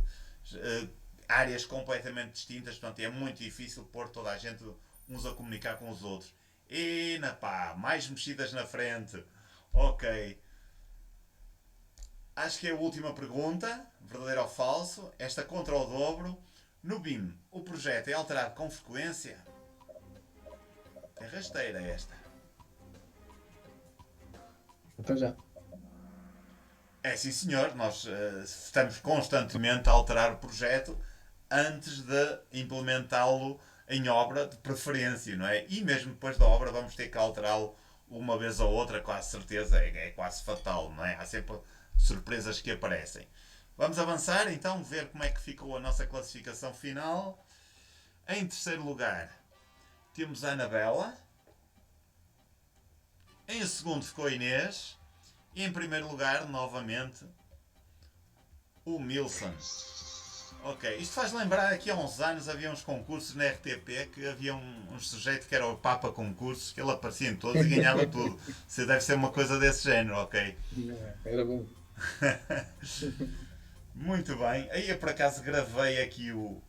áreas completamente distintas, portanto é muito difícil pôr toda a gente uns a comunicar com os outros. E mais mexidas na frente. Ok. Acho que é a última pergunta, verdadeiro ou falso. Esta contra o dobro. No BIM, o projeto é alterado com frequência? É rasteira esta. Então já. É sim senhor, nós estamos constantemente a alterar o projeto antes de implementá-lo em obra, de preferência, não é? E mesmo depois da obra vamos ter que alterá-lo uma vez ou outra, quase certeza, é quase fatal, não é? Há sempre surpresas que aparecem. Vamos avançar então, ver como é que ficou a nossa classificação final. Em terceiro lugar temos a Anabela. Em segundo ficou a Inês. E em primeiro lugar, novamente, o Milson. Ok, isto faz lembrar que há uns anos havia uns concursos na RTP que havia um sujeito que era o Papa Concursos, que ele aparecia em todos e ganhava tudo. Você deve ser uma coisa desse género, ok? Era bom. Muito bem. Aí eu por acaso gravei aqui o